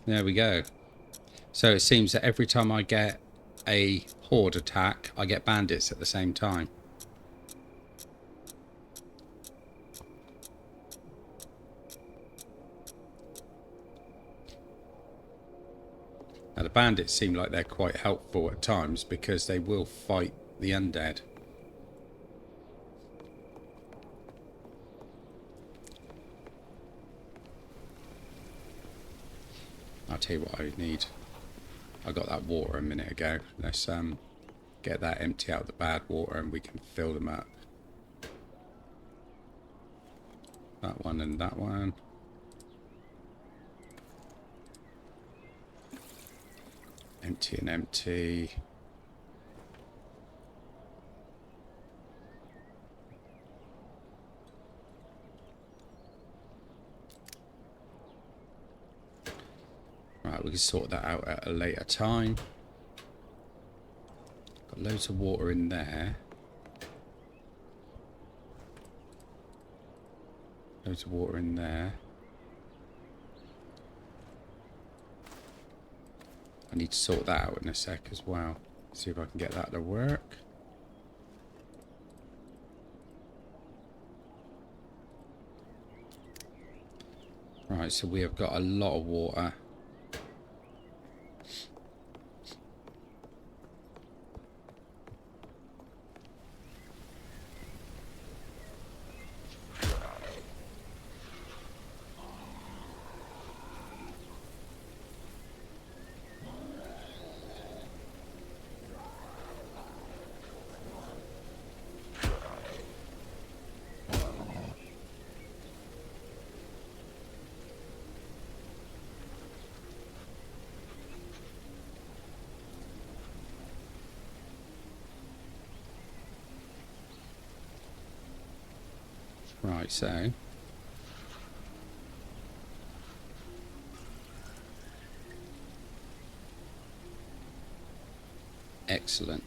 There we go. So it seems that every time I get a horde attack, I get bandits at the same time. Now the bandits seem like they're quite helpful at times because they will fight the undead. I'll tell you what I need. I got that water a minute ago. Let's get that empty out the bad water and we can fill them up. That one and that one. Empty and empty. Right, we can sort that out at a later time. Got loads of water in there. Loads of water in there. I need to sort that out in a sec as well. See if I can get that to work. Right, so we have got a lot of water. Right, so excellent.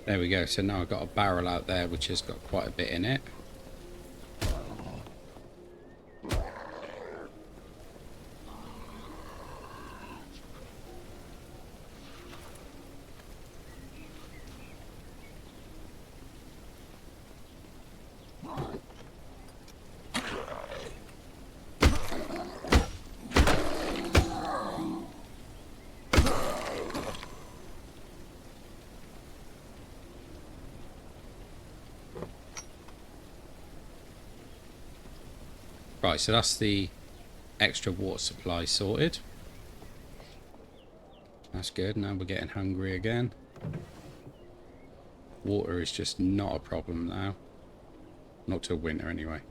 There we go. So now I've got a barrel out there which has got quite a bit in it. Right, so that's the extra water supply sorted. That's good. Now we're getting hungry again. Water is just not a problem now. Not till winter anyway.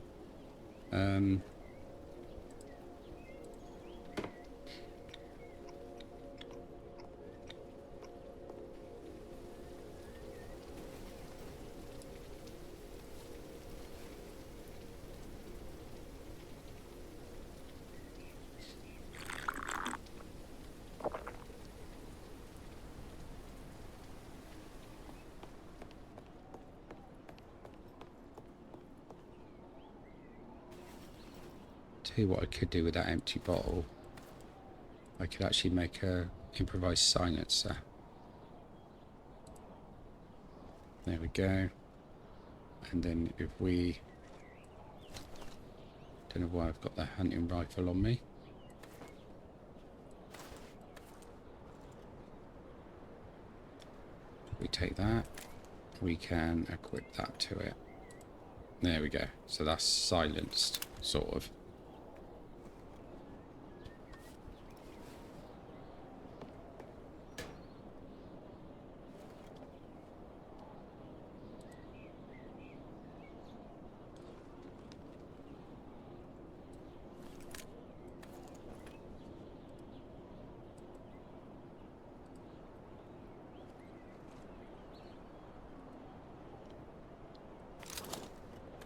Tell you what I could do with that empty bottle. I could actually make a improvised silencer. There we go. And then if we... Don't know why I've got the hunting rifle on me. We take that. We can equip that to it. There we go. So that's silenced, sort of.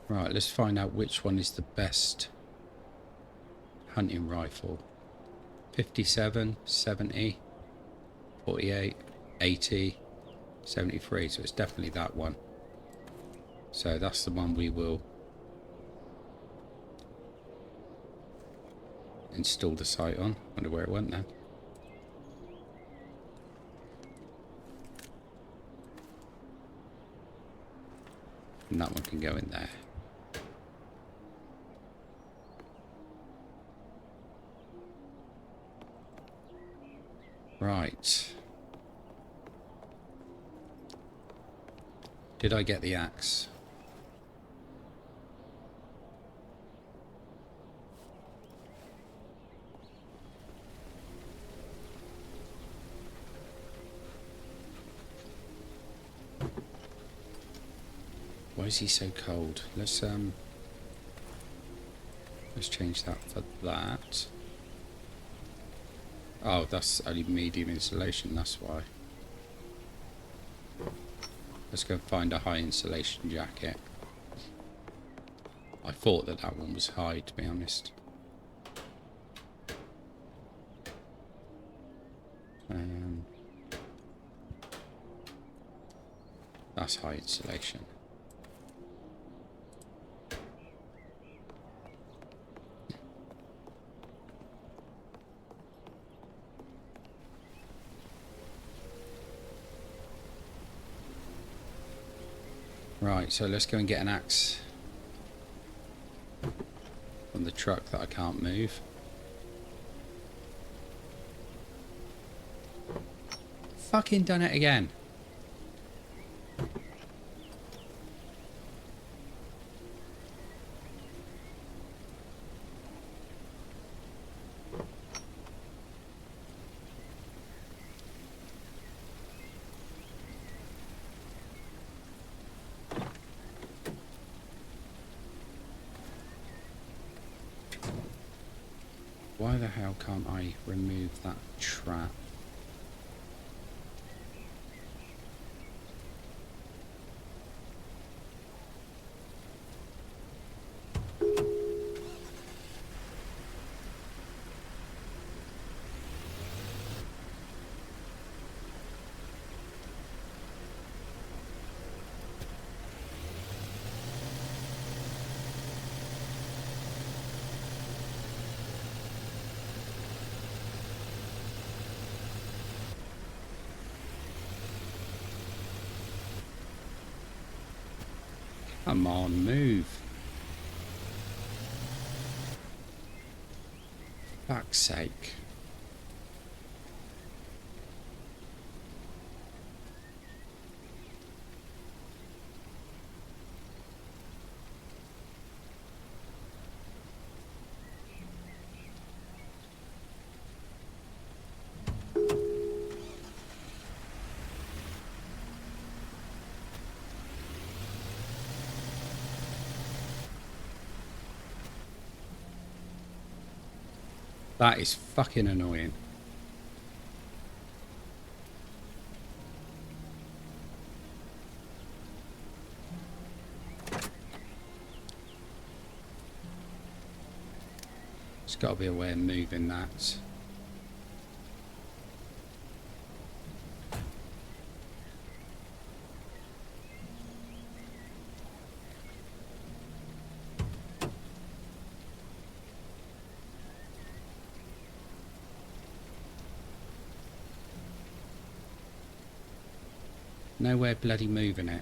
Right, let's find out which one is the best hunting rifle. 57, 70, 48, 80, 73. So it's definitely that one. So that's the one we will install the sight on. Wonder where it went then. And that one can go in there. Right. Did I get the axe? Why is he so cold? Let's change that for that. Oh, that's only medium insulation, that's why. Let's go find a high insulation jacket. I thought that that one was high, to be honest. That's high insulation. Right, so let's go and get an axe from the truck that I can't move. Fucking done it again. Why the hell can't I remove that trap? Come on, move. Fuck's sake. That is fucking annoying. There's got to be a way of moving that. Nowhere bloody moving it.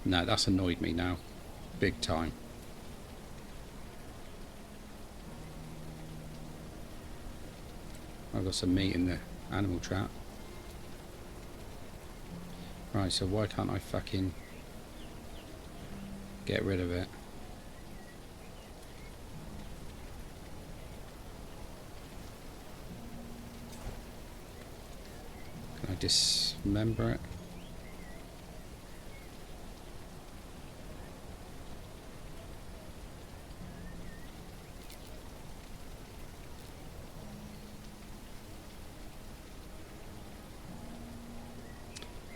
No, that's annoyed me now. Big time. I've got some meat in the animal trap. Right, so why can't I fucking get rid of it? Can I dismember it?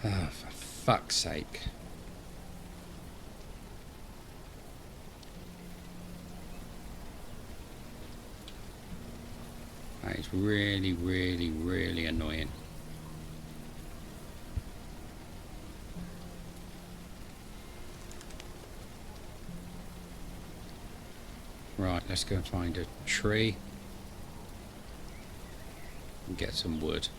Oh, for fuck's sake. That is really, really, really annoying. Right, let's go and find a tree and get some wood.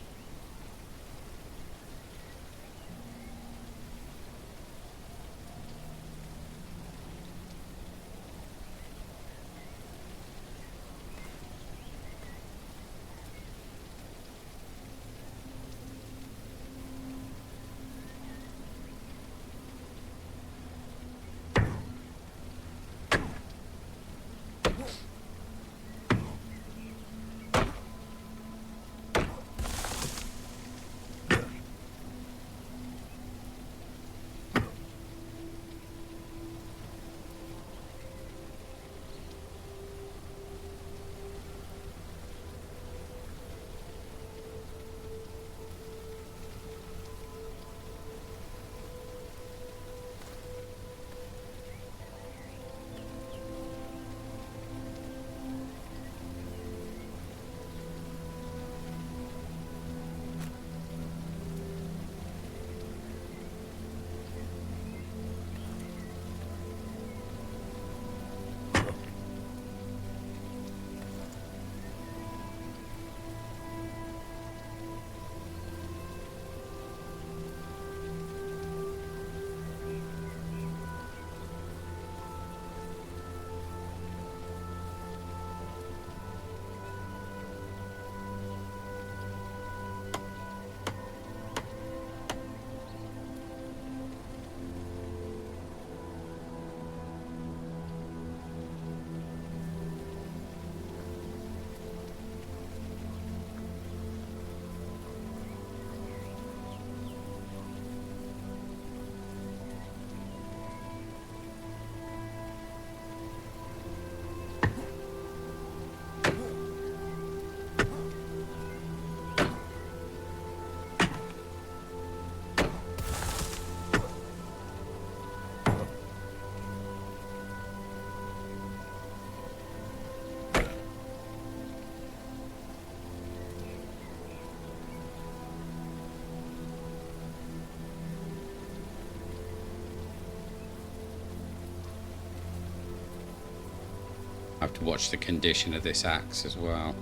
have to watch the condition of this axe as well.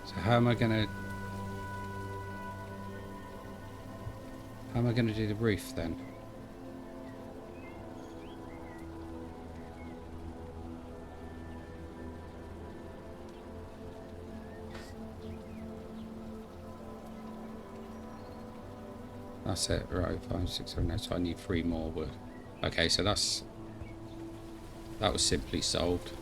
So how am I gonna do the roof then? That's it, right? 5, 6, 7, 8. So I need 3 more wood. Okay, so that was simply solved.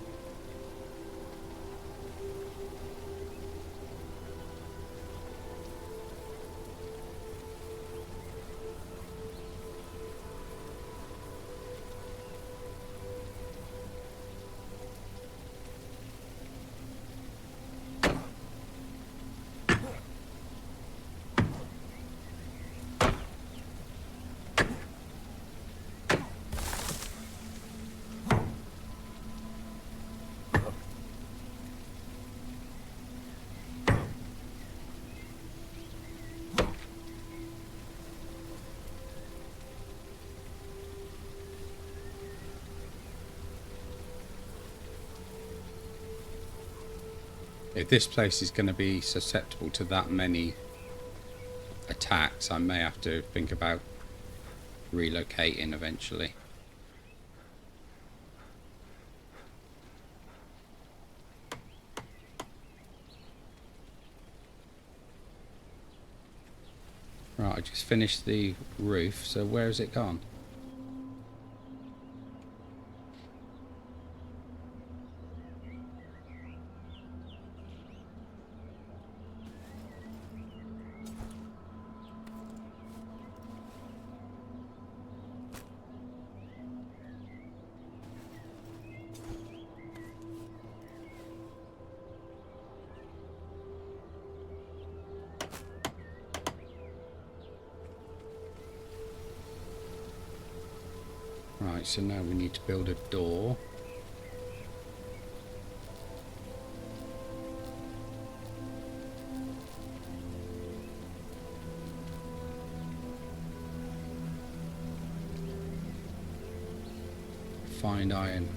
If this place is going to be susceptible to that many attacks, I may have to think about relocating eventually. Right, I just finished the roof, so where has it gone? Right, so now we need to build a door. Find iron.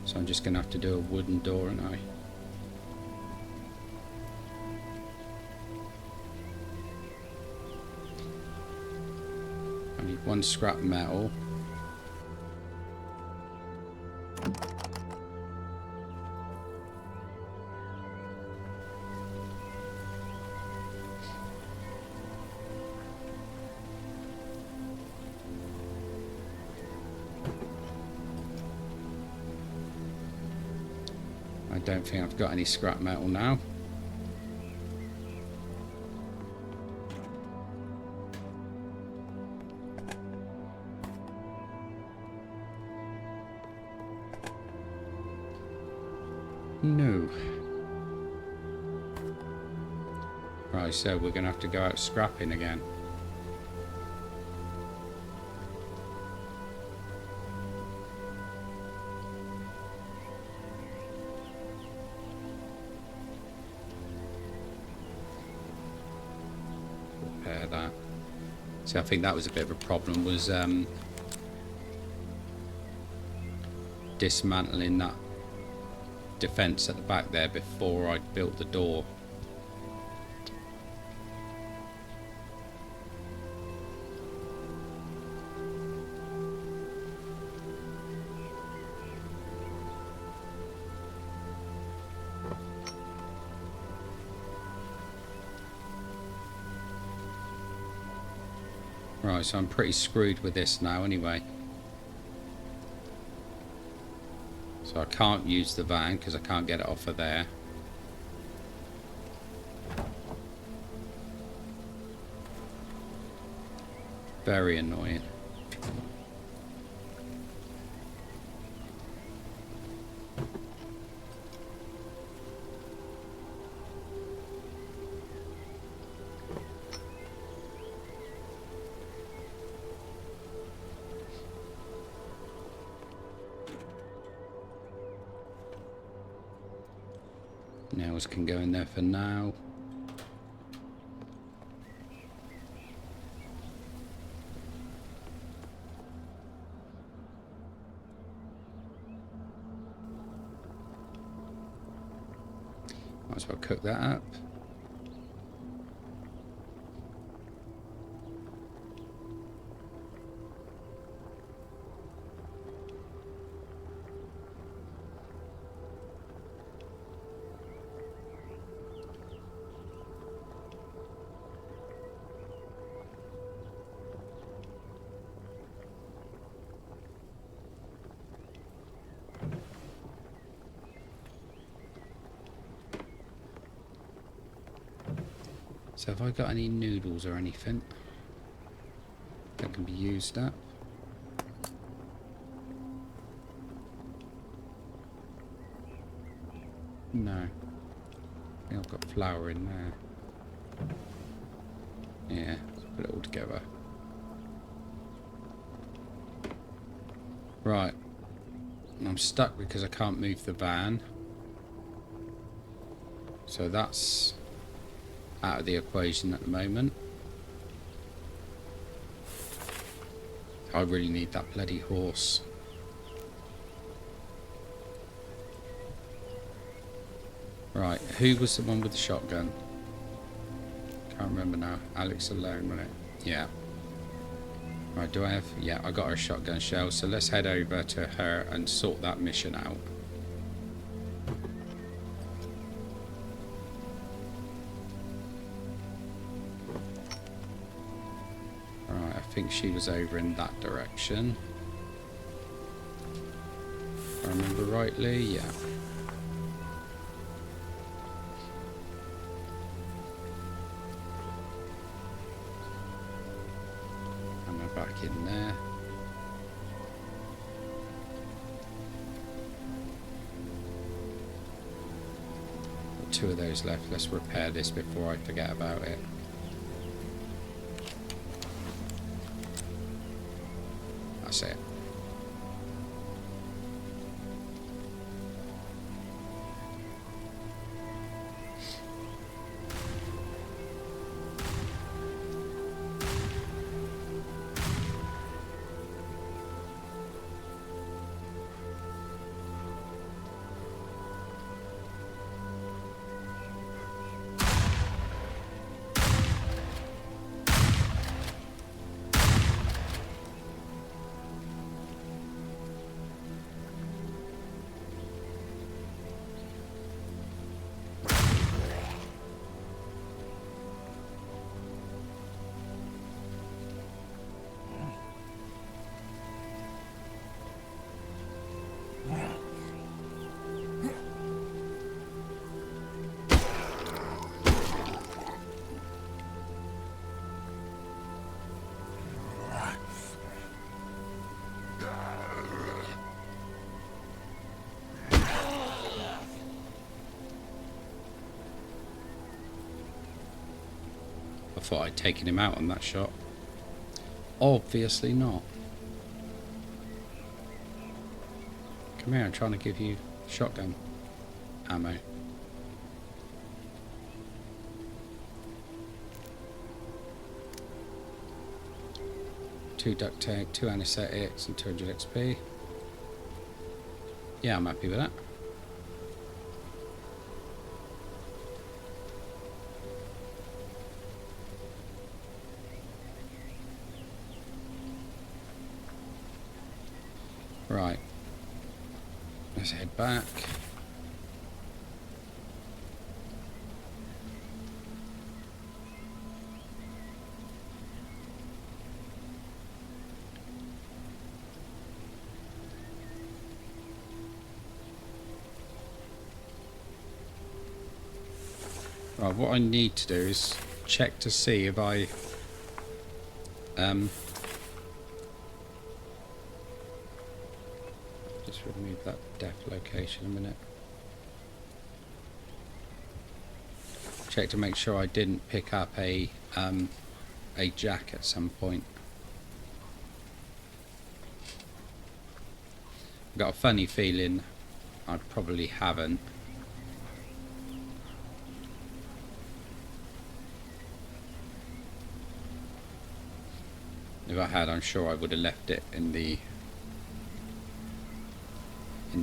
So I'm just going to have to do a wooden door, aren't I? I need 1 scrap metal. I don't think I've got any scrap metal now. No. Right, so we're going to have to go out scrapping again. Repair that. See, I think that was a bit of a problem, was dismantling that defense at the back there before I built the door. Right, so I'm pretty screwed with this now anyway. So I can't use the van because I can't get it off of there. Very annoying. Nails can go in there for now. Might as well cook that up. So have I got any noodles or anything that can be used up? No. I think I've got flour in there. Yeah, let's put it all together. Right. I'm stuck because I can't move the van. So that's out of the equation at the moment. I really need that bloody horse. Right, who was the one with the shotgun? Can't remember now. Alex alone, wasn't it? Yeah. Right, do I have... Yeah, I got her shotgun shell, so let's head over to her and sort that mission out. Right, I think she was over in that direction. If I remember rightly, yeah. Back in there. Got 2 of those left. Let's repair this before I forget about it. That's it. I thought I'd taken him out on that shot. Obviously not. Come here, I'm trying to give you shotgun ammo. Two duct tape, 2 anesthetics and 200 XP. Yeah, I'm happy with that. Right, let's head back. Right, what I need to do is check to see if I just remove that death location a minute. Check to make sure I didn't pick up a jack at some point. I've got a funny feeling I probably haven't. If I had, I'm sure I would have left it in the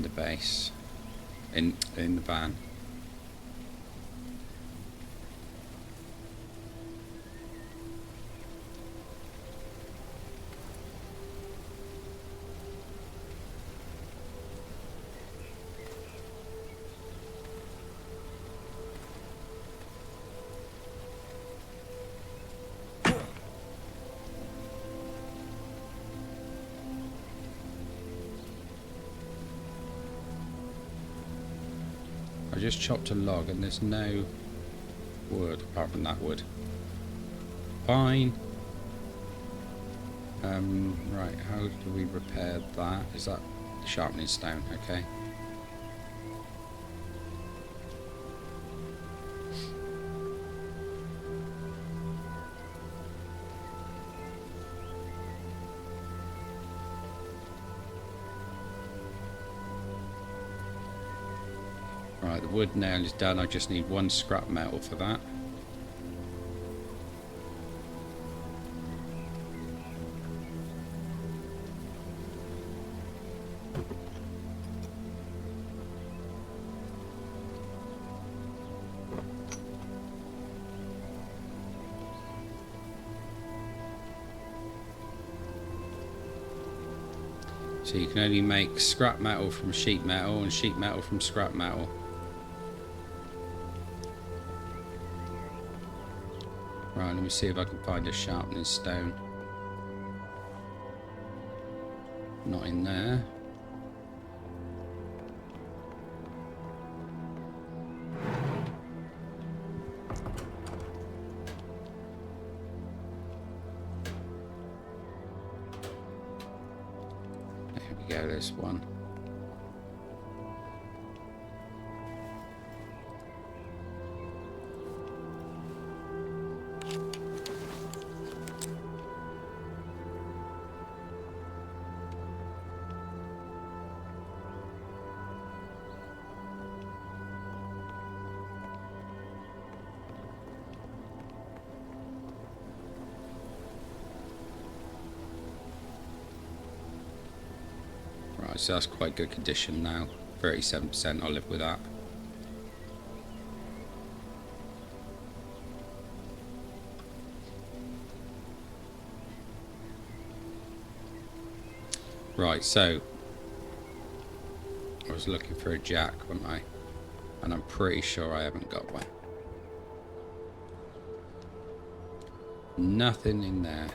base, in the van. I just chopped a log and there's no wood apart from that wood. Fine. Right, how do we repair that? Is that the sharpening stone? Okay. Right, the wood nail is done. I just need one scrap metal for that. So you can only make scrap metal from sheet metal and sheet metal from scrap metal. Right, let me see if I can find a sharpening stone. Not in there. There we go, there's one. Right, so that's quite good condition now. 37%, I'll live with that. Right, so I was looking for a jack, wasn't I? And I'm pretty sure I haven't got one. Nothing in there.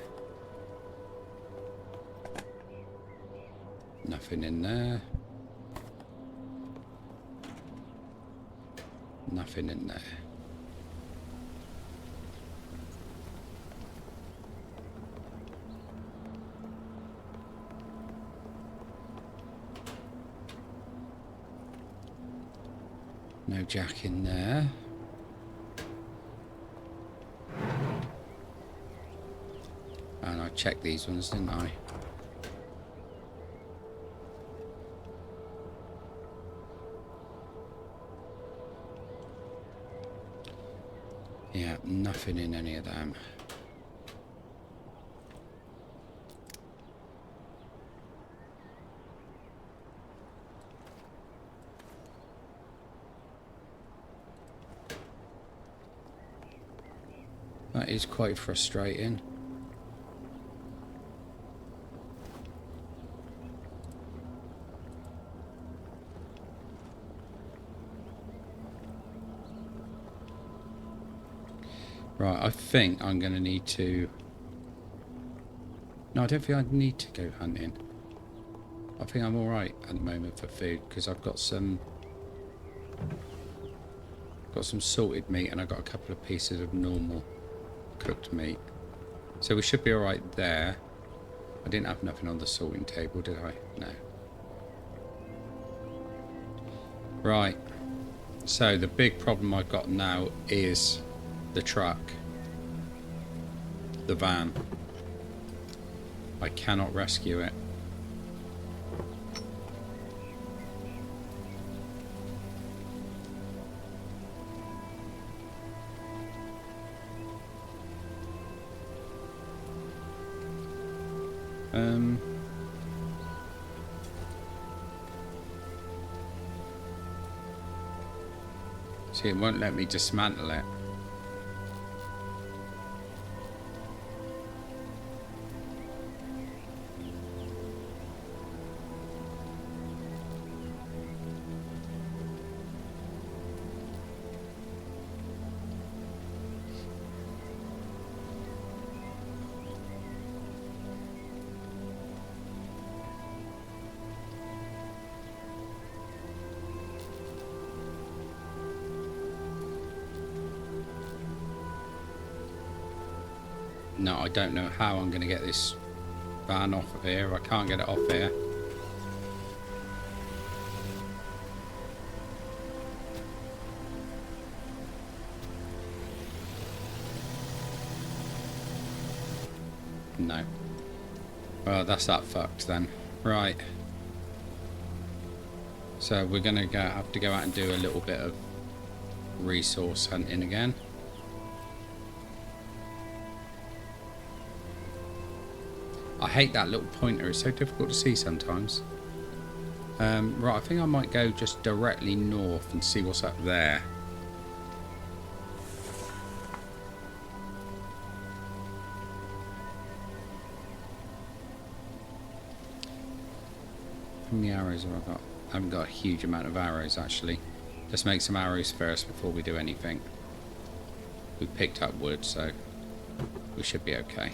Nothing in there. Nothing in there. No jack in there. And I checked these ones, didn't I? Yeah, nothing in any of them. That is quite frustrating. Right, I think I'm going to need to... No, I don't think I need to go hunting. I think I'm alright at the moment for food, because I've got some salted meat and I've got a couple of pieces of normal cooked meat. So we should be alright there. I didn't have nothing on the salting table, did I? No. Right. So the big problem I've got now is the truck. The van. I cannot rescue it. See, it won't let me dismantle it. No, I don't know how I'm going to get this van off of here. I can't get it off here. No. Well, that's that fucked then. Right. So we're going to have to go out and do a little bit of resource hunting again. I hate that little pointer, it's so difficult to see sometimes. Right, I think I might go just directly north and see what's up there. How many arrows have I got? I haven't got a huge amount of arrows actually. Let's make some arrows first before we do anything. We picked up wood, so we should be okay.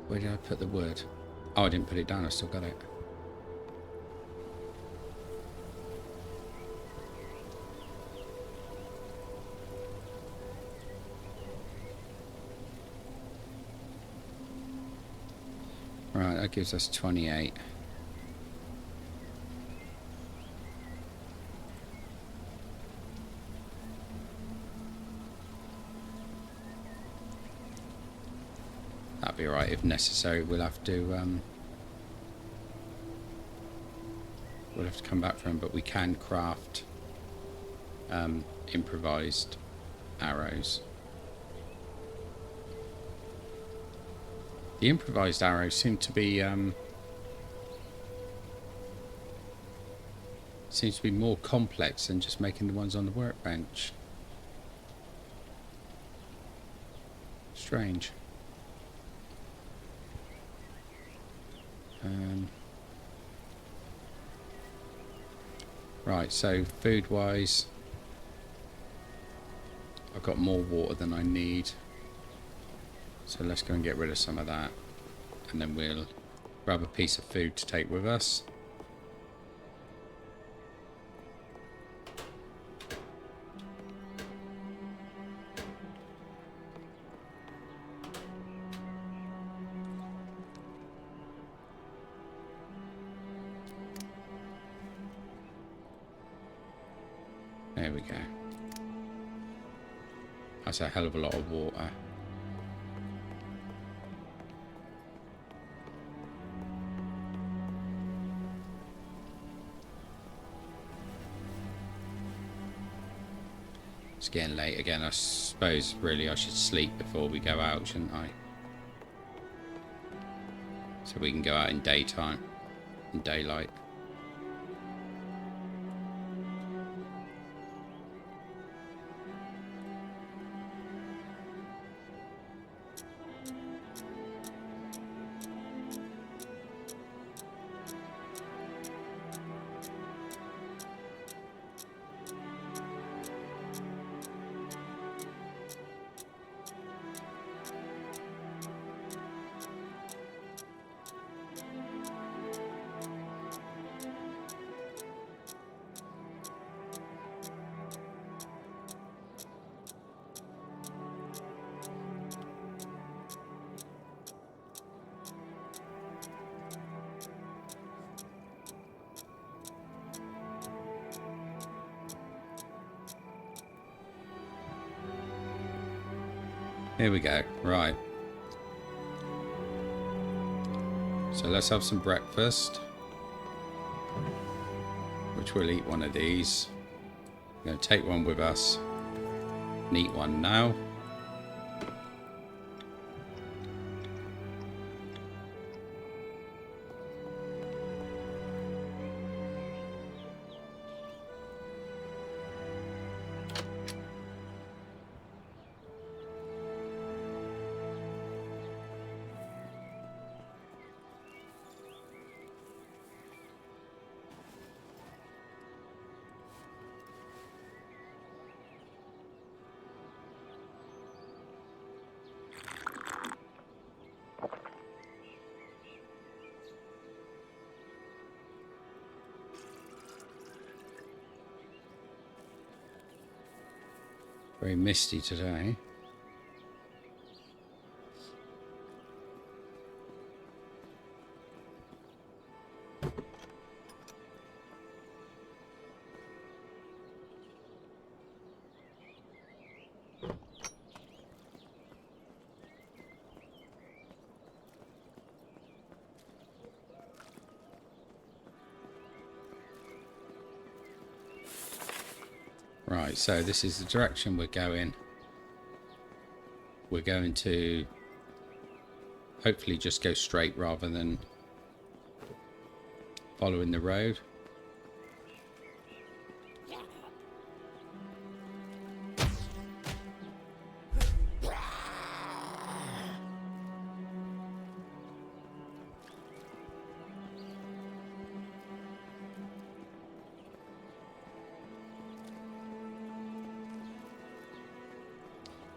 Where did I put the wood? Oh, I didn't put it down, I still got it. Right, that gives us 28. That'll be alright. If necessary, we'll have to come back for him, but we can craft improvised arrows. The improvised arrows seem to be more complex than just making the ones on the workbench. Strange. Right, so food-wise, I've got more water than I need. So let's go and get rid of some of that. And then we'll grab a piece of food to take with us. There we go. That's a hell of a lot of water. It's getting late again. I suppose really I should sleep before we go out, shouldn't I? So we can go out in daytime, in daylight. Here we go. Right. So let's have some breakfast. which we'll eat one of these. I'm going to take one with us and eat one now. Very misty today. Right, so this is the direction we're going. We're going to hopefully just go straight rather than following the road.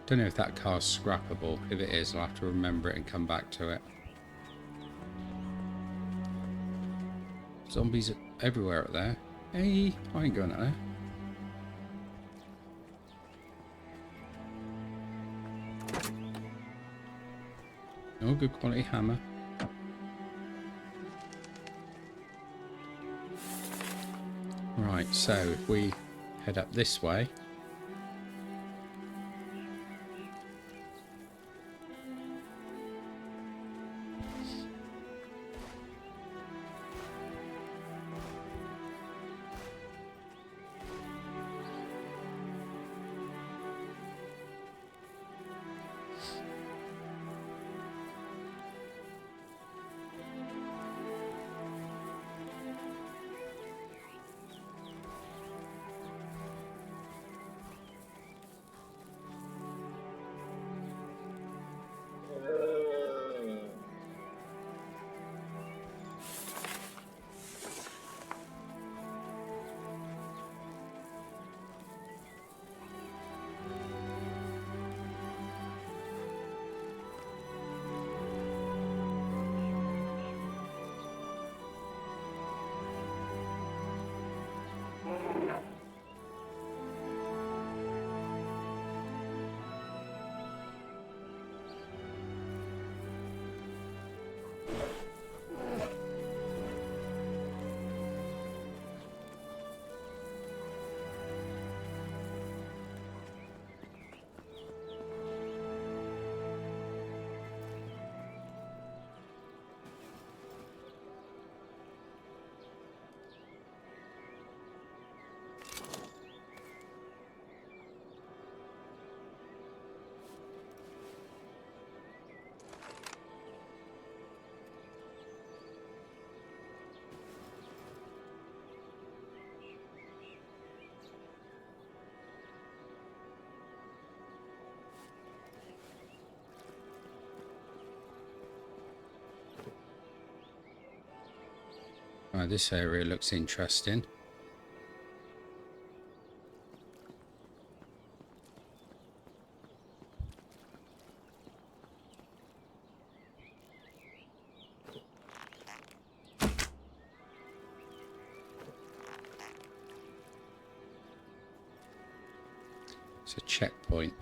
Don't know if that car's scrappable. If it is, I'll have to remember it and come back to it. Zombies are everywhere out there. Hey, I ain't going out there. Oh, good quality hammer. Right, so if we head up this way. Right, this area looks interesting. It's a checkpoint.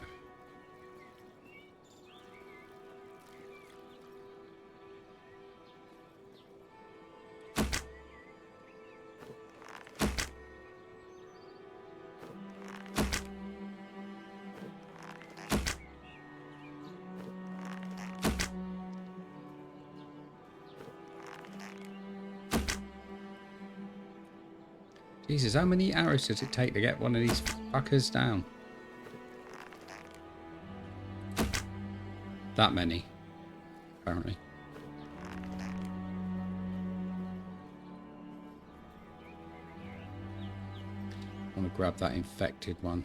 Jesus, how many arrows does it take to get one of these fuckers down? That many, apparently. I want to grab that infected one.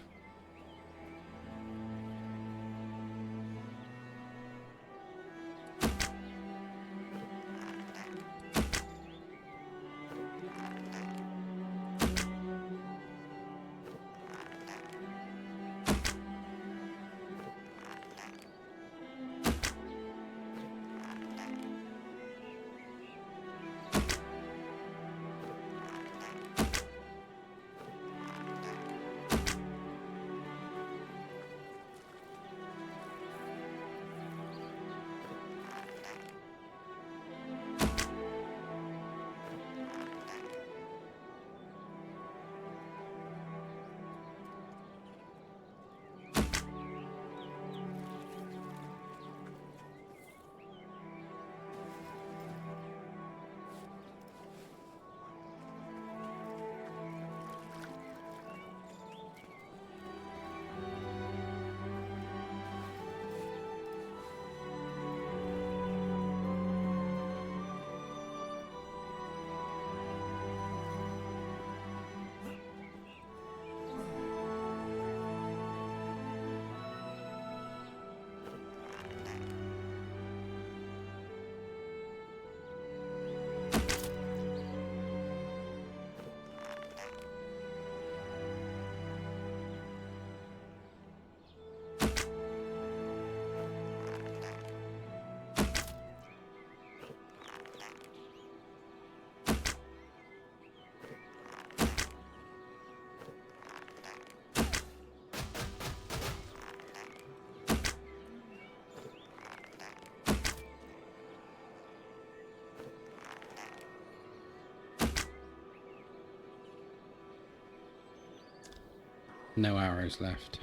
No arrows left.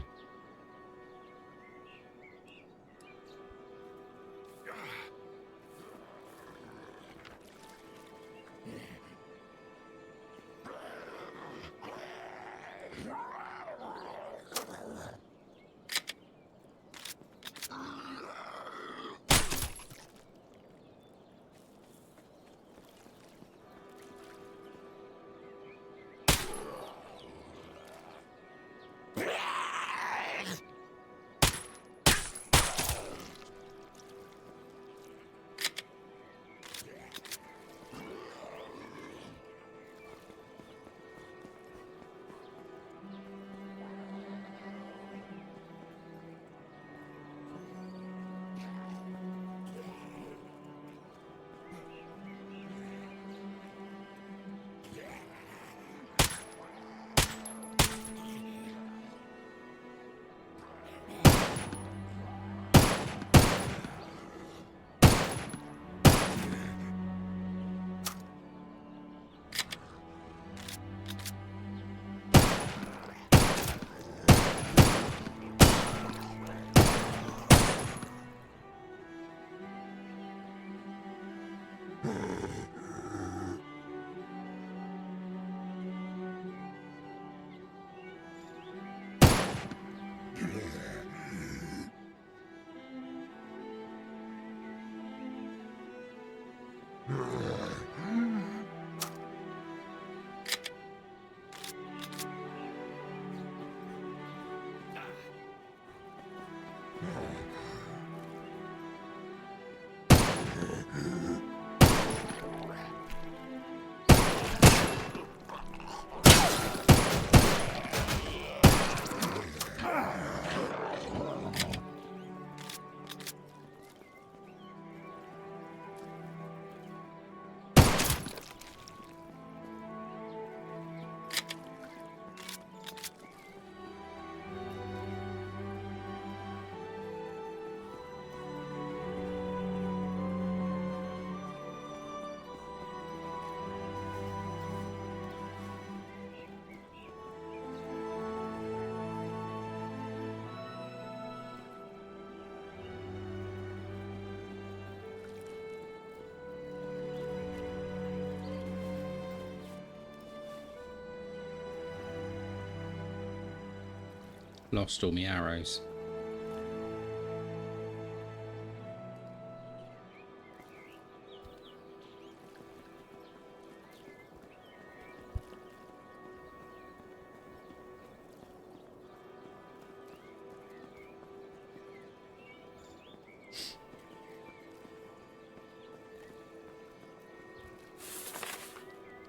lost all my arrows.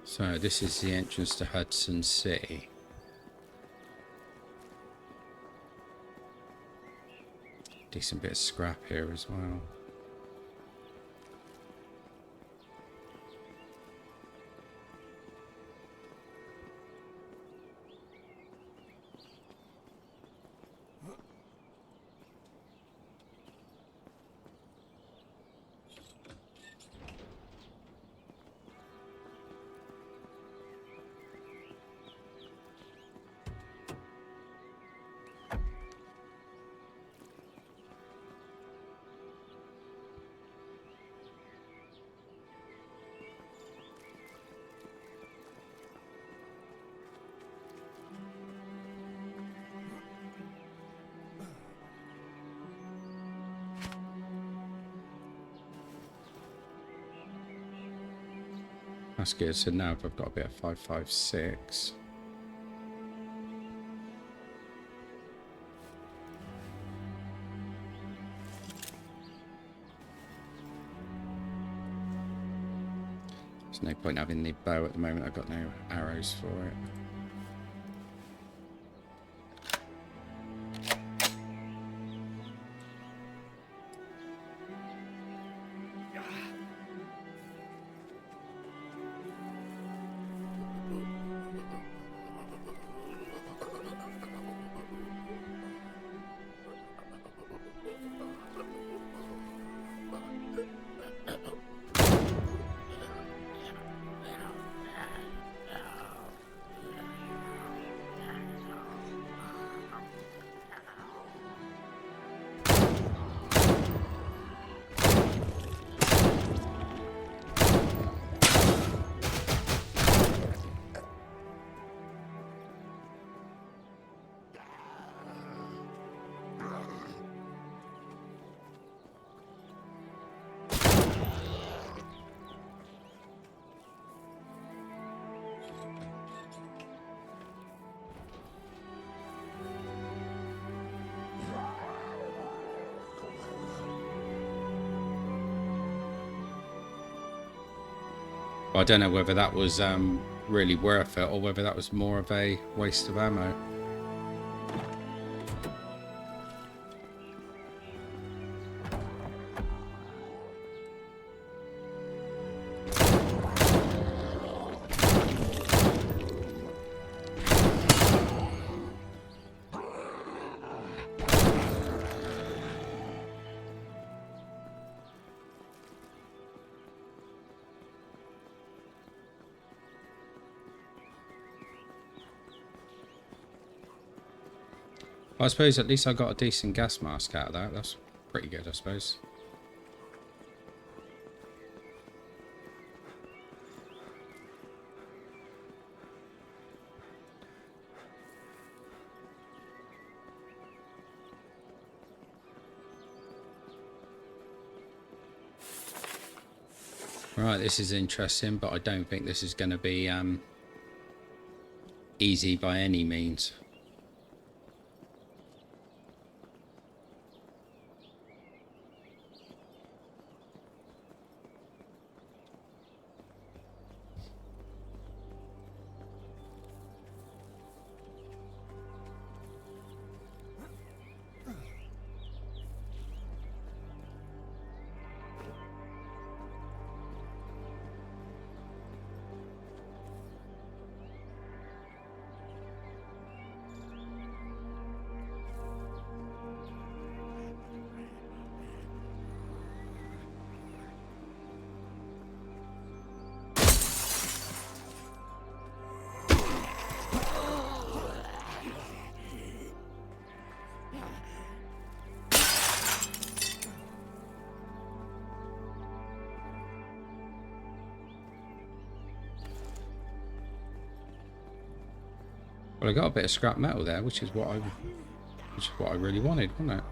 So this is the entrance to Hudson City. Decent bit of scrap here as well. That's good. So now I've got a bit of 556. There's no point having the bow at the moment. I've got no arrows for it. I don't know whether that was really worth it or whether that was more of a waste of ammo. I suppose at least I got a decent gas mask out of that. That's pretty good, I suppose. Right, this is interesting, but I don't think this is going to be easy by any means. Well, I got a bit of scrap metal there, which is what I which is what I really wanted, wasn't it?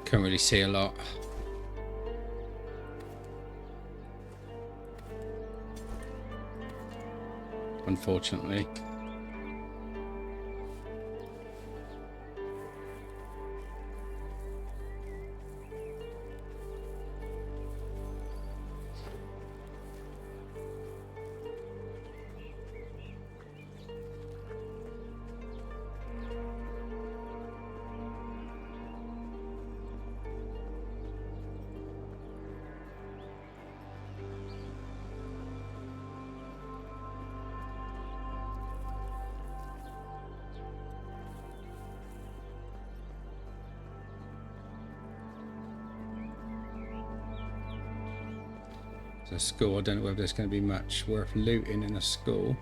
Can't really see a lot. Unfortunately. The school, I don't know whether there's going to be much worth looting in a school.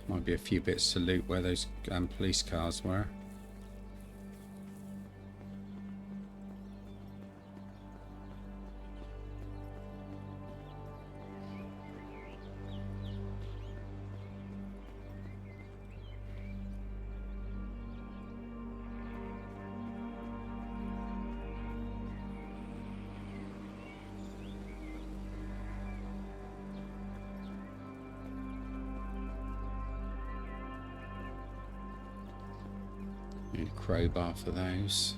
Might be a few bits to loot where those police cars were. Need a crowbar for those.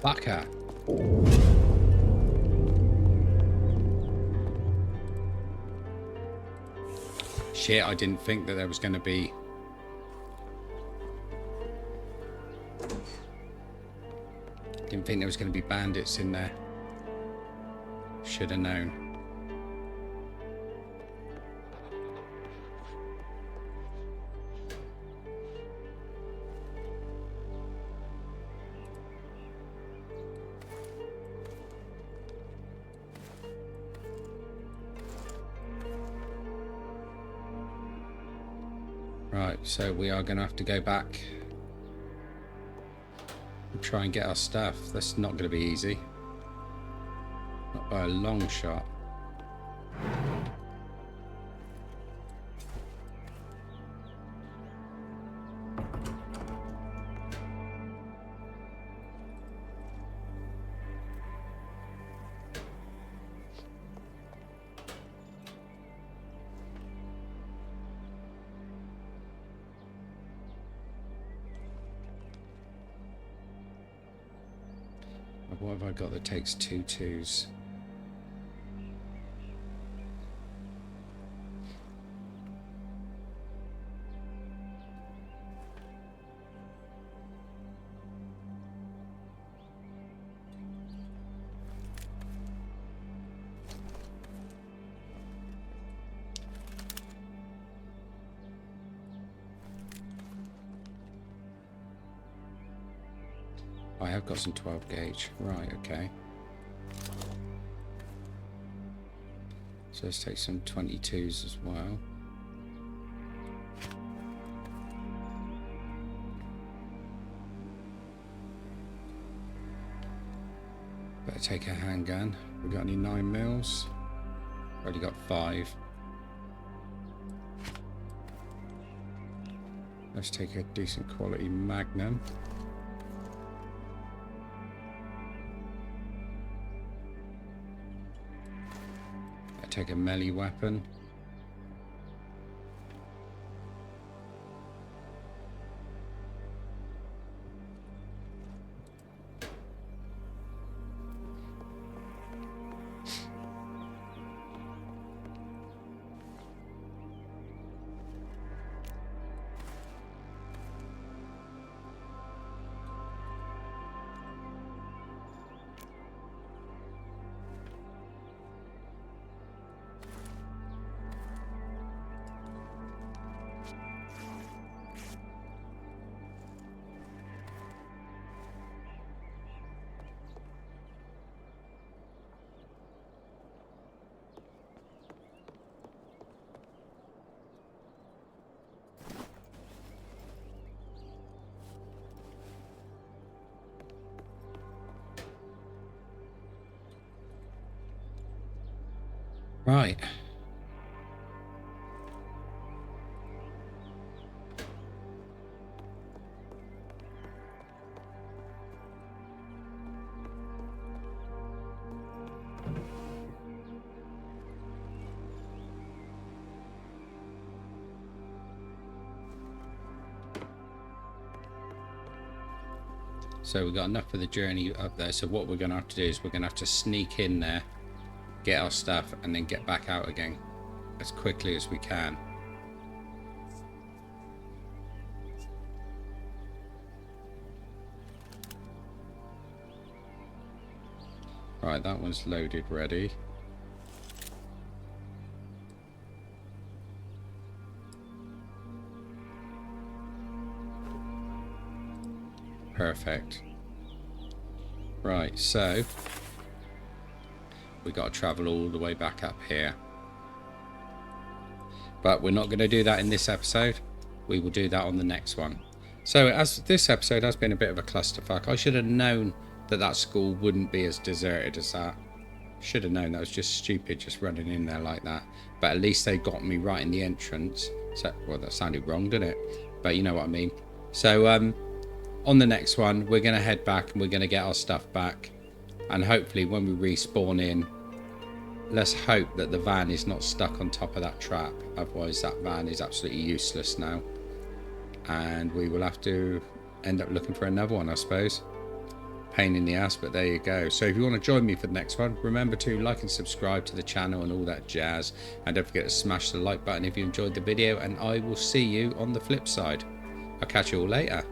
Fucker. Shit, I didn't think that there was going to be... Didn't think there was going to be bandits in there. Should have known. Right, so we are going to have to go back and try and get our stuff. That's not going to be easy. Not by a long shot. What have I got that takes 2 2s? I have got some 12 gauge. Right, okay. So let's take some 22s as well. Better take a handgun. We got any 9mm? Already got 5. Let's take a decent quality Magnum. Take a melee weapon. Right. So we've got enough for the journey up there. So what we're going to have to do is we're going to have to sneak in there, get our stuff, and then get back out again as quickly as we can. Right, that one's loaded, ready. Perfect. Right, so we got to travel all the way back up here. But we're not going to do that in this episode. We will do that on the next one. So as this episode has been a bit of a clusterfuck, I should have known that that school wouldn't be as deserted as that. Should have known. That was just stupid, just running in there like that. But at least they got me right in the entrance. So, well, that sounded wrong, didn't it? But you know what I mean. So on the next one, we're going to head back and we're going to get our stuff back. And hopefully when we respawn in, let's hope that the van is not stuck on top of that trap. Otherwise that van is absolutely useless now. And we will have to end up looking for another one, I suppose. pain in the ass, but there you go. So if you want to join me for the next one, remember to like and subscribe to the channel and all that jazz, and don't forget to smash the like button if you enjoyed the video, and I will see you on the flip side. I'll catch you all later.